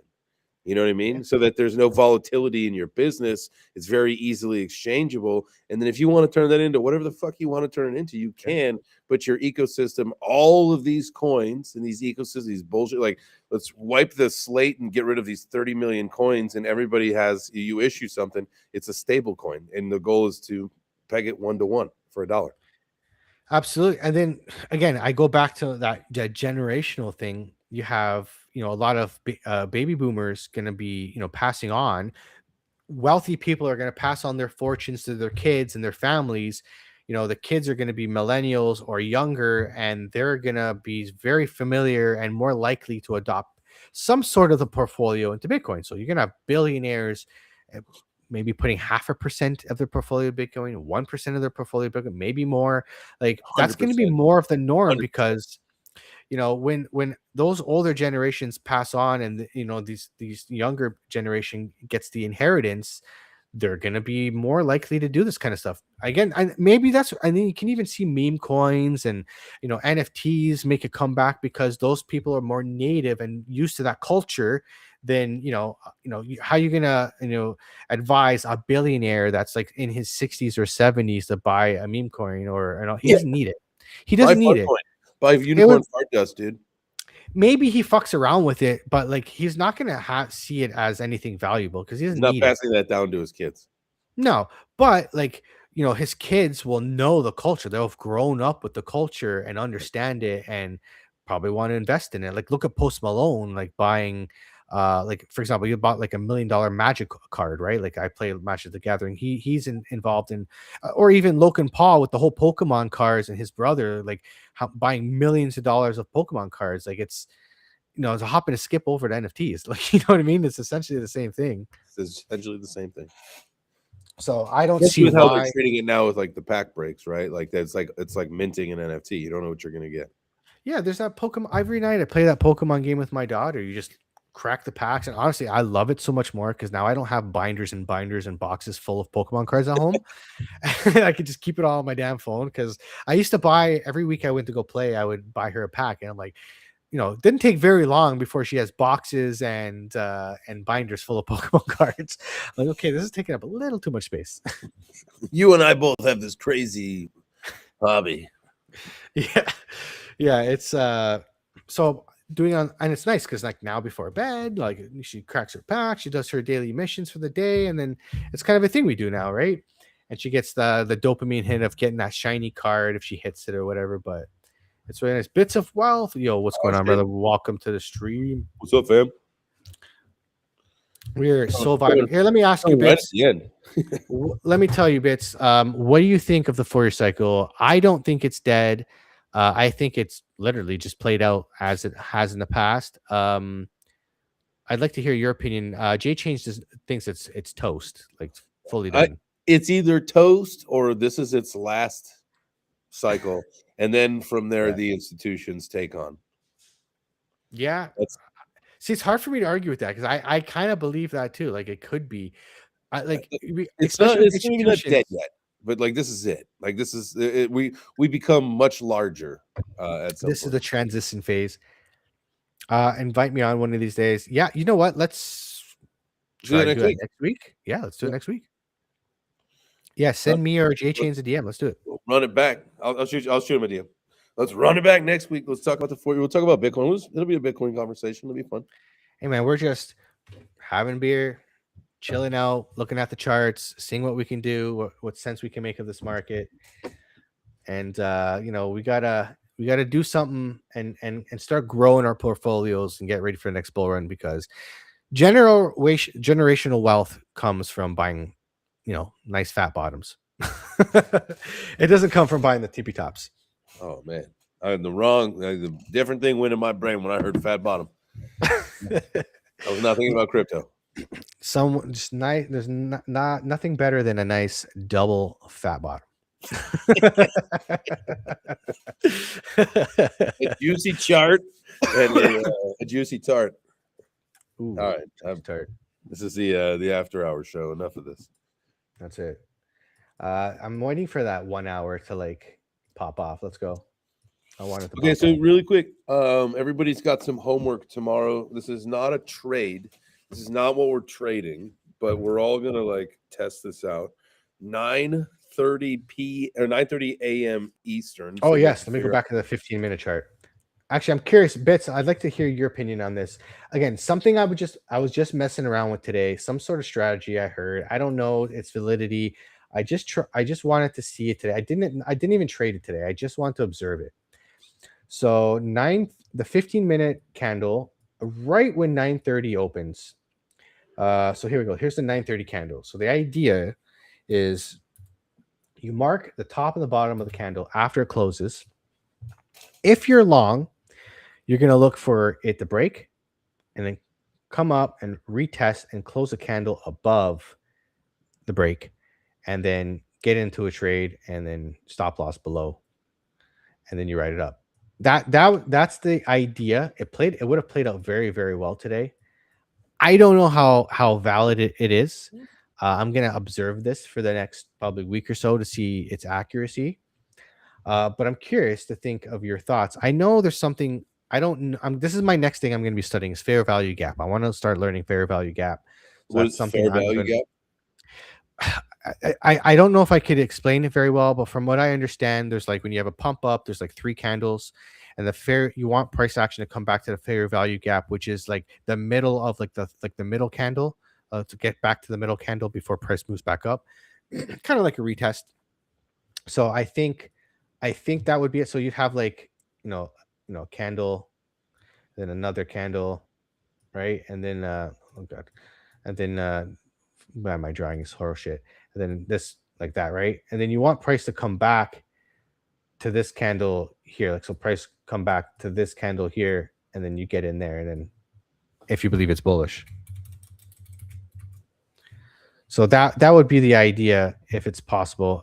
You know what I yeah, mean? So that there's no volatility in your business. It's very easily exchangeable. And then if you want to turn that into whatever the fuck you want to turn it into, you yeah. can. But your ecosystem, all of these coins and these ecosystems, these bullshit, like, let's wipe the slate and get rid of these 30 million coins. And everybody you issue something, it's a stable coin. And the goal is to peg it 1 to 1 for $1. Absolutely. And then again, I go back to that generational thing. You have, a lot of baby boomers going to be, passing on. Wealthy people are going to pass on their fortunes to their kids and their families. The kids are going to be millennials or younger, and they're going to be very familiar and more likely to adopt some sort of the portfolio into Bitcoin. So you're going to have billionaires uh, maybe putting 0.5% of their portfolio Bitcoin, 1% of their portfolio Bitcoin, maybe more. Like, that's going to be 100%. more of the norm 100%. because when those older generations pass on, and these younger generation gets the inheritance, they're going to be more likely to do this kind of stuff again. And maybe that's, I think you can even see meme coins and NFTs make a comeback because those people are more native and used to that culture than how you gonna advise a billionaire that's like in his 60s or 70s to buy a meme coin, or he Yeah. doesn't need it. He Buy doesn't need fart it. coin. Buy It would, unicorn fart dust, dude. maybe he fucks around with it, but like, he's not gonna see it as anything valuable because he He's doesn't not need it. passing that down to his kids. No, but like, his kids will know the culture. They'll have grown up with the culture and understand it and probably want to invest in it. Like, look at Post Malone, like buying, like, for example, you bought like $1 million Magic card, right? Like, I play Magic the Gathering. He's involved in, or even Logan Paul with the whole Pokemon cards, and his brother, like, buying millions of dollars of Pokemon cards. Like, it's a hop and a skip over to NFTs. Like, you know what I mean? It's essentially the same thing. It's essentially the same thing. So I don't see Especially with how they're why. treating it now with like the pack breaks, right? Like that's like it's like minting an NFT. You don't know what you're gonna get. Yeah, there's that Pokemon. Every night I play that Pokemon game with my daughter. You just crack the packs, and honestly, I love it so much more because now I don't have binders and binders and boxes full of Pokemon cards at home. I could just keep it all on my damn phone. Because I used to buy every week I went to go play, I would buy her a pack, and I'm like, it didn't take very long before she has boxes and binders full of Pokemon cards. Like, okay, this is taking up a little too much space. You and I both have this crazy hobby. Yeah. Yeah, it's so doing on, and it's nice because like now before bed, like, she cracks her pack, she does her daily missions for the day, and then it's kind of a thing we do now, right? And she gets the dopamine hit of getting that shiny card if she hits it or whatever. But it's really nice. Bits of wealth. Yo, what's Oh going on, shit! brother? Welcome to the stream. What's up, fam? We're so Coming, vibing. Here, let me ask you, coming right at Bits. the end. Let me tell you, Bits. What do you think of the Fourier cycle? I don't think it's dead. I think it's literally just played out as it has in the past. I'd like to hear your opinion. Jay Change thinks it's toast, like fully I done. It's either toast or this is its last cycle, and then from there Yeah. the institutions take on. Yeah. That's See, it's hard for me to argue with that because I kind of believe that too. Like, it could be, it's not. especially with It's maybe not dead institutions. yet, but like this is it. Like this is it, we become much larger at some This is point. the transition phase. Invite me on one of these days. Yeah, you know what? Let's Do try that to do next that week. next week. Yeah, let's do it Yeah. next week. Yeah, send me or Jay Chains a DM. Let's do it. We'll run it back. I'll shoot. I'll shoot him a DM. Let's run it back next week. Let's talk about the 4. We'll talk about Bitcoin. It'll be a Bitcoin conversation. It'll be fun. Hey man, we're just having beer, chilling out, looking at the charts, seeing what we can do, what sense we can make of this market. And we gotta do something and start growing our portfolios and get ready for the next bull run, because generational wealth comes from buying, nice fat bottoms. It doesn't come from buying the tippy tops. Oh man, I had the different thing went in my brain when I heard fat bottom. I was not thinking about crypto. Some just nice. There's nothing better than a nice double fat bottom. A juicy chart and a juicy tart. Ooh, all right, tart. This is the after hour show. Enough of this. That's it. I'm waiting for that 1 hour to like pop off. Let's go. I want it to. Okay, so really quick, everybody's got some homework tomorrow. This is not a trade. This is not what we're trading, but we're all gonna like test this out. 9:30 a.m. Eastern. Oh yes, let me go back to the 15-minute chart. Actually, I'm curious, Bits. I'd like to hear your opinion on this. Again, something I was just messing around with today. Some sort of strategy I heard. I don't know its validity. I just wanted to see it today. I didn't even trade it today. I just want to observe it. So the 15-minute candle, right when 9:30 opens. So here we go. Here's the 9:30 candle. So the idea is you mark the top and the bottom of the candle after it closes. If you're long, you're going to look for it to break and then come up and retest and close the candle above the break, and then get into a trade and then stop loss below, and then you write it up. That's the idea. It would have played out very, very well today. I don't know how valid it is. I'm going to observe this for the next probably week or so to see its accuracy. But I'm curious to think of your thoughts. I know there's something I don't. This is my next thing I'm going to be studying is fair value gap. I want to start learning fair value gap. So what is something fair value gap? I don't know if I could explain it very well, but from what I understand, there's like when you have a pump up, there's like 3 candles, and you want price action to come back to the fair value gap, which is like the middle of the middle candle, to get back to the middle candle before price moves back up, kind of like a retest. So I think that would be it. So you'd have like candle, then another candle, right, and then oh god, and then my drawing is horror shit. And then this like that, right? And then you want price to come back to this candle here. Like so price come back to this candle here, and then you get in there, and then if you believe it's bullish. So that would be the idea if it's possible.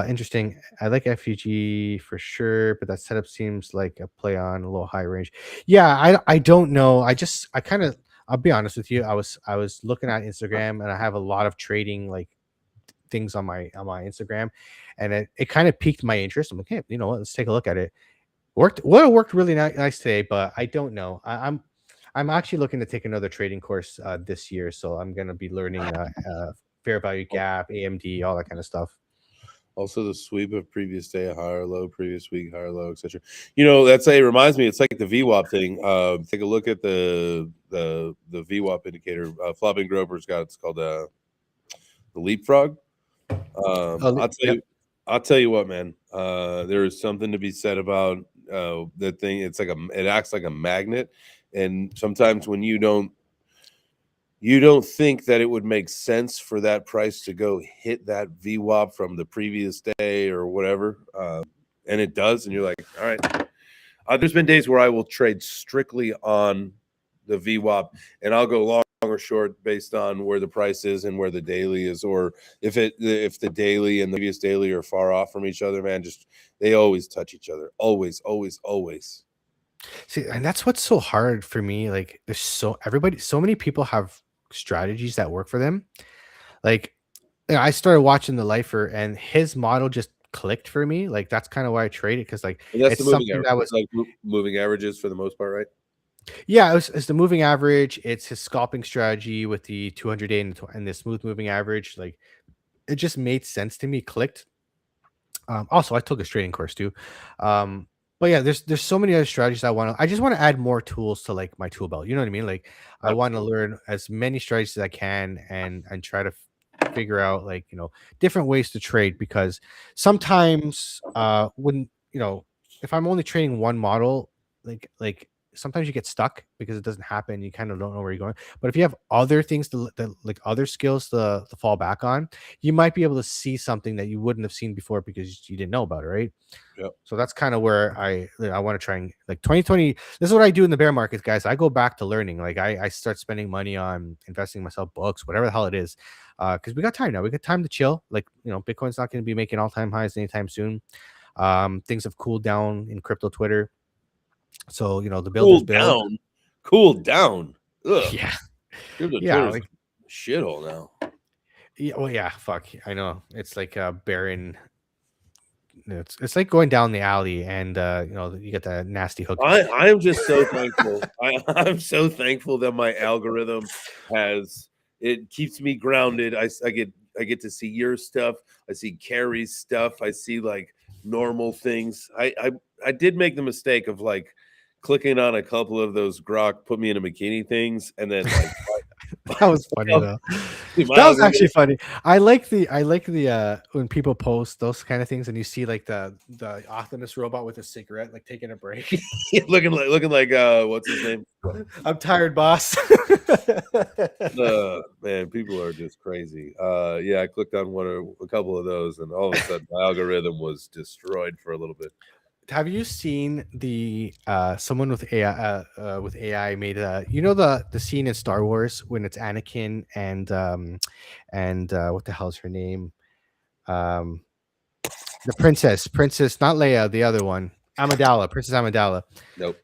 Interesting. I like FUG for sure, but that setup seems like a play on a little high range. Yeah, I don't know. I'll be honest with you. I was looking at Instagram, and I have a lot of trading like things on my Instagram, and it kind of piqued my interest. I'm like, hey, you know what? Let's take a look at it. Worked really nice today, but I don't know. I'm actually looking to take another trading course this year, so I'm gonna be learning fair value gap, AMD, all that kind of stuff. Also, the sweep of previous day, a higher low, previous week, higher low, etc. It reminds me. It's like the VWAP thing. Take a look at the VWAP indicator. Flopping Grover's got it's called the leapfrog. I'll tell you what, man. There is something to be said about that thing. It acts like a magnet, and sometimes when you don't think that it would make sense for that price to go hit that VWAP from the previous day or whatever, and it does, and you're like, all right. There's been days where I will trade strictly on the VWAP, and I'll go long or short based on where the price is and where the daily is, or if the daily and the previous daily are far off from each other, man. Just they always touch each other, always. See, and that's what's so hard for me. Like, there's so many people have strategies that work for them. Like, I started watching the Lifer, and his model just clicked for me. Like, that's kind of why I trade it, because like it's something that was like moving averages for the most part, right? Yeah, it's the moving average. It's his scalping strategy with the 200-day and the smooth moving average. Like, it just made sense to me. Clicked. Also, I took a trading course too. But yeah, there's so many other strategies I just want to add more tools to like my tool belt. You know what I mean? Like I want to Absolutely. learn as many strategies as I can and try to figure out like, different ways to trade because sometimes when, if I'm only trading one model, like sometimes you get stuck because it doesn't happen. You kind of don't know where you're going. But if you have other things like other skills to fall back on, you might be able to see something that you wouldn't have seen before because you didn't know about it, right? Yep. So that's kind of where I want to try and like 2020. This is what I do in the bear markets, guys. I go back to learning. Like I start spending money on investing in myself books, whatever the hell it is. Because we got time now. We got time to chill. Like, Bitcoin's not going to be making all-time highs anytime soon. Things have cooled down in crypto Twitter. So, the builders Cool build. down. Cool down. Ugh. Yeah. Crypto Yeah. Twitter's Like, a shithole now. yeah. Well, yeah. Fuck. I know. It's like barren. It's like going down the alley and you get that nasty hook. I am just so thankful. I'm so thankful that my algorithm has it keeps me grounded. I get to see your stuff. I see Carrie's stuff. I see like normal things. I did make the mistake of like clicking on a couple of those grok put me in a bikini things, and then like That was funny though. dude, my That was algorithm, actually funny. I like the when people post those kind of things and you see like the Optimus robot with a cigarette like taking a break. looking like what's his name? I'm tired, boss. Man, people are just crazy. Yeah, I clicked on a couple of those, and all of a sudden, my algorithm was destroyed for a little bit. Have you seen the someone with AI made the scene in Star Wars when it's Anakin and what the hell's her name? Um the princess, not Leia, the other one, Amidala, Princess Amidala. Nope.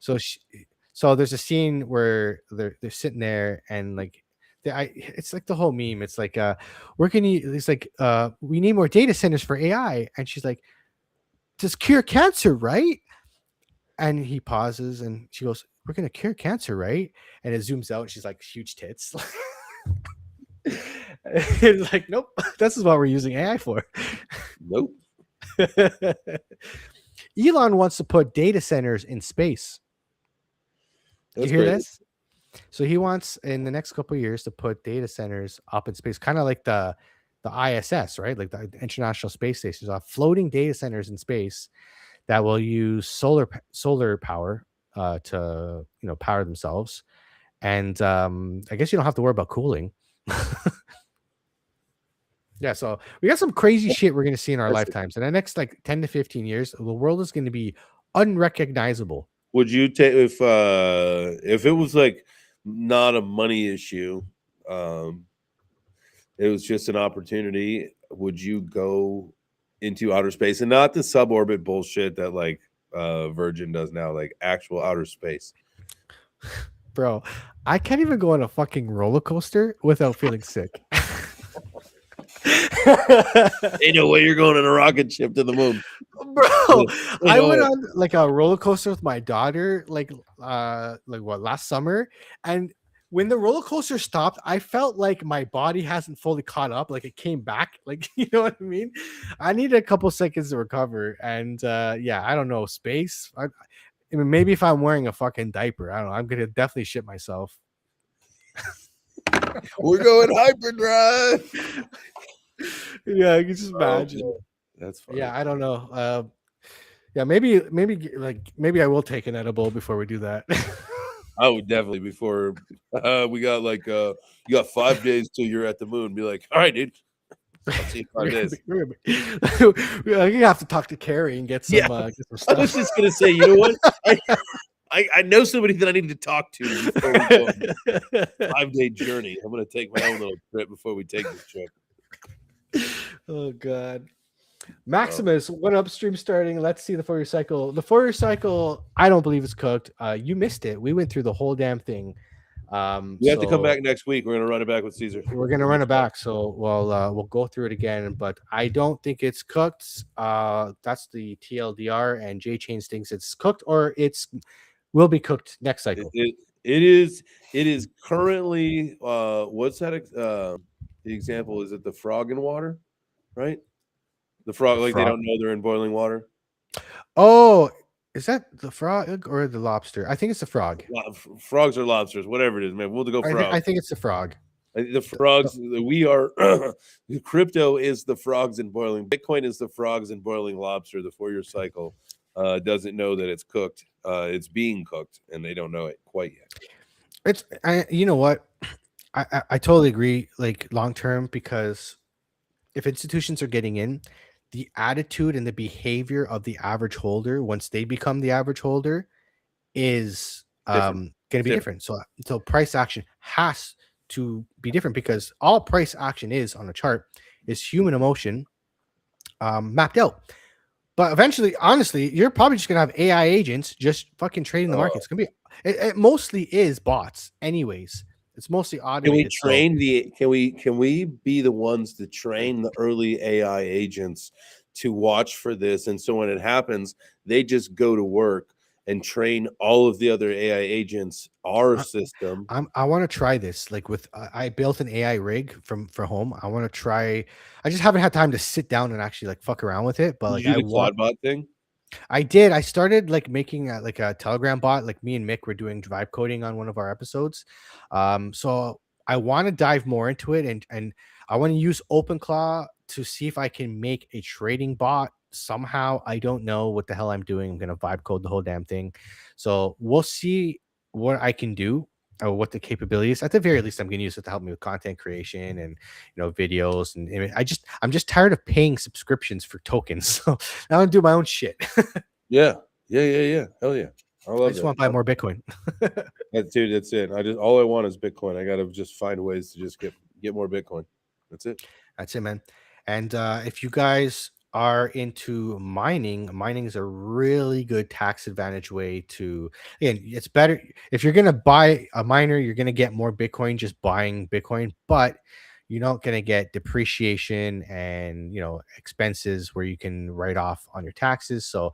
So there's a scene where they're sitting there and like it's like the whole meme. It's like it's like we need more data centers for AI, and she's like, "Does cure cancer, right?" And he pauses, and she goes, "We're gonna cure cancer, right?" And it zooms out, and she's like, huge tits. It's like, nope, this is what we're using AI for. Nope. Elon wants to put data centers in space. That's You hear crazy. this? So he wants in the next couple of years to put data centers up in space, kind of like the ISS, right? Like the International Space Station, floating data centers in space that will use solar power to power themselves, and I guess you don't have to worry about cooling. Yeah, so we got some crazy shit we're gonna see in our That's lifetimes. In the next like 10 to 15 years, the world is gonna be unrecognizable. Would you take if it was like not a money issue, it was just an opportunity, would you go into outer space and not the suborbit bullshit that like Virgin does now, like actual outer space? Bro, I can't even go on a fucking roller coaster without feeling sick. Ain't no way you're going on a rocket ship to the moon. Bro, I No went way. on like a roller coaster with my daughter like what, last summer, and when the roller coaster stopped, I felt like my body hasn't fully caught up, like it came back, like you know what I mean? I needed a couple seconds to recover, and yeah, I don't know, space. I mean, maybe if I'm wearing a fucking diaper, I don't know, I'm gonna definitely shit myself. We're going hyperdrive. Yeah, I can just Oh, imagine. man. That's funny. Yeah, I don't know. Yeah, maybe I will take an edible before we do that. I would definitely before we got like you got 5 days till you're at the moon. Be like, all right, dude. I'll see you in 5 days. We're gonna have to talk to Carrie and get some Yeah. get some I was stuff. just gonna say, you know what? I know somebody that I need to talk to before we go on a 5-day journey. I'm gonna take my own little trip before we take this trip. Oh god. Maximus, what upstream starting? Let's see the Fourier cycle. The Fourier cycle, I don't believe it's cooked. You missed it. We went through the whole damn thing. We have to come back next week. We're gonna run it back with Caesar. We're gonna run it back, so we'll go through it again. But I don't think it's cooked. That's the TLDR, and J Chains thinks it's cooked, or will be cooked next cycle. It is currently what's that the example? Is it the frog in water, right? The frog, like they don't know they're in boiling water. Oh, Is that the frog or the lobster? I think it's the frog. Frogs or lobsters, whatever it is, man. We'll go frog. I think it's the frog. The frogs, we are crypto is the frogs in boiling. Bitcoin is the frogs in boiling lobster. The 4-year cycle doesn't know that it's cooked. It's being cooked, and they don't know it quite yet. You know what? I totally agree. Like long term, because if institutions are getting in, the attitude and the behavior of the average holder once they become the average holder is going to be different. So price action has to be different, because all price action is on a chart is human emotion mapped out. But eventually, honestly, you're probably just gonna have AI agents just fucking trading the market. It's gonna be it mostly is bots, anyways. It's mostly automated. Can we be the ones to train the early AI agents to watch for this? And so when it happens, they just go to work and train all of the other AI agents our system. I want to try this. Like with I built an AI rig for home. I want to try. I just haven't had time to sit down and actually like fuck around with it. But Did you do the Claude bot thing? I did. I started like making like a Telegram bot. Like me and Mick were doing vibe coding on one of our episodes. So I want to dive more into it, and I want to use OpenClaw to see if I can make a trading bot somehow. I don't know what the hell I'm doing. I'm gonna vibe code the whole damn thing. So we'll see what I can do or what the capability is. At the very least, I'm gonna use it to help me with content creation and videos and I'm just tired of paying subscriptions for tokens. So now I'm gonna do my own shit. Yeah. Hell yeah. I just want to buy more Bitcoin. Dude, that's it. All I want is Bitcoin. I gotta just find ways to just get more Bitcoin. That's it. That's it, man. And if you guys are into mining is a really good tax advantage way to, again, it's better if you're gonna buy a miner, you're gonna get more Bitcoin just buying Bitcoin, but you're not gonna get depreciation and expenses where you can write off on your taxes. So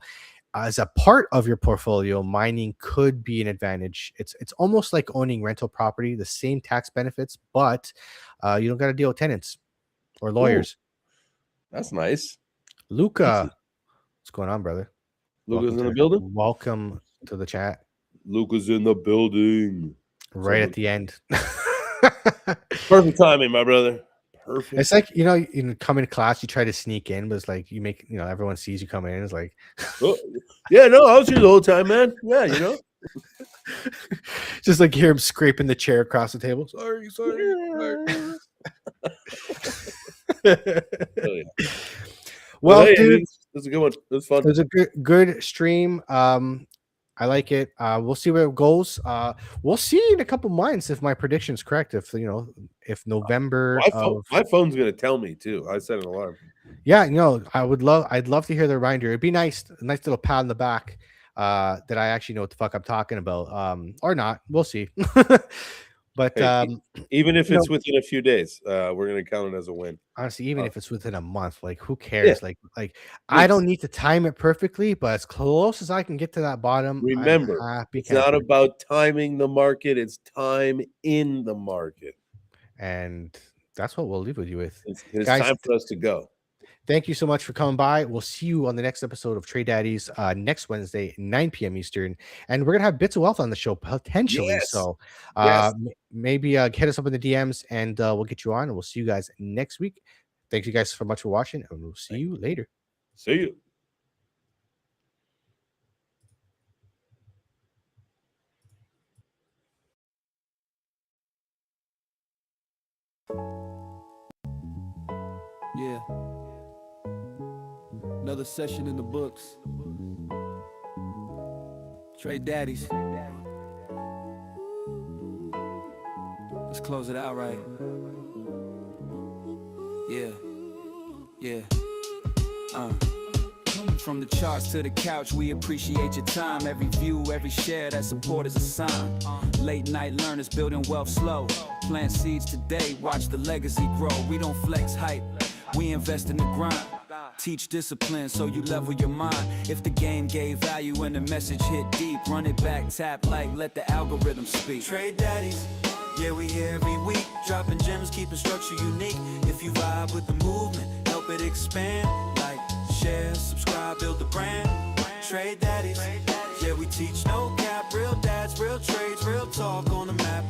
as a part of your portfolio, mining could be an advantage. It's almost like owning rental property, the same tax benefits, but you don't got to deal with tenants or lawyers. Ooh, that's nice. Luca, what's going on, brother? Luca's in the building. Welcome to the chat. Luca's in the building. Right at the end. Perfect timing, my brother. Perfect. It's like you come into class, you try to sneak in, but it's like you make everyone sees you coming in. It's like, oh, yeah, no, I was here the whole time, man. Yeah, just like hear him scraping the chair across the table. Sorry. Oh, yeah. Well, hey, dude, that's a good one. It was fun. It was a good stream. I like it. We'll see where it goes. We'll see in a couple months if my prediction is correct. If if November, my phone's gonna tell me too. I set an alarm. Yeah, I'd love to hear the reminder. It'd be nice, a nice little pat on the back that I actually know what the fuck I'm talking about. Or not. We'll see. But even if it's within a few days, we're gonna count it as a win. Honestly, even if it's within a month, like who cares? Yeah. Like I don't need to time it perfectly, but as close as I can get to that bottom. Remember, it's not about timing the market; it's time in the market, and that's what we'll leave with you with. It's guys, time for us to go. Thank you so much for coming by. We'll see you on the next episode of Trade Daddies next Wednesday, 9 p.m. Eastern. And we're going to have Bits of Wealth on the show potentially. Yes. So maybe hit us up in the DMs and we'll get you on. And we'll see you guys next week. Thank you guys so much for watching. And we'll see you later. See you. Yeah. Another session in the books. Trade Daddies. Let's close it out right. Yeah. From the charts to the couch, we appreciate your time. Every view, every share, that support is a sign. Late night learners building wealth slow. Plant seeds today, watch the legacy grow. We don't flex hype, we invest in the grind. Teach discipline so you level your mind. If the game gave value and the message hit deep, run it back, tap like, let the algorithm speak. Trade Daddies, yeah, we here every week, dropping gems, keeping structure unique. If you vibe with the movement, help it expand. Like, share, subscribe, build the brand. Trade Daddies. Yeah, we teach no cap, real dads, real trades, real talk on the map.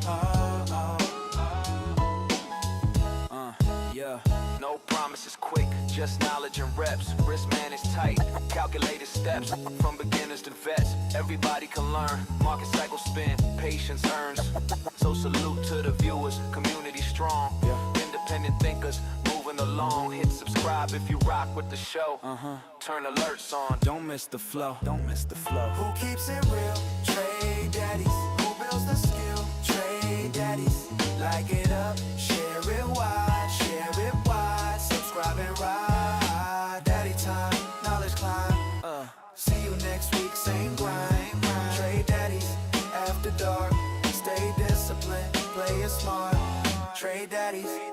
Yeah. No promises quick, just knowledge and reps. Risk managed tight, calculated steps. From beginners to vets, everybody can learn. Market cycle spin, patience earns. So salute to the viewers, community strong. Independent thinkers, moving along. Hit subscribe if you rock with the show. Turn alerts on, don't miss the flow. Don't miss the flow. Who keeps it real? Trade Daddies. Who builds the skill? Trade Daddies. Like it up, share it wide, subscribe and ride. Daddy time, knowledge climb. See you next week, same grind. Trade Daddies, after dark. Stay disciplined, play it smart. Trade Daddies.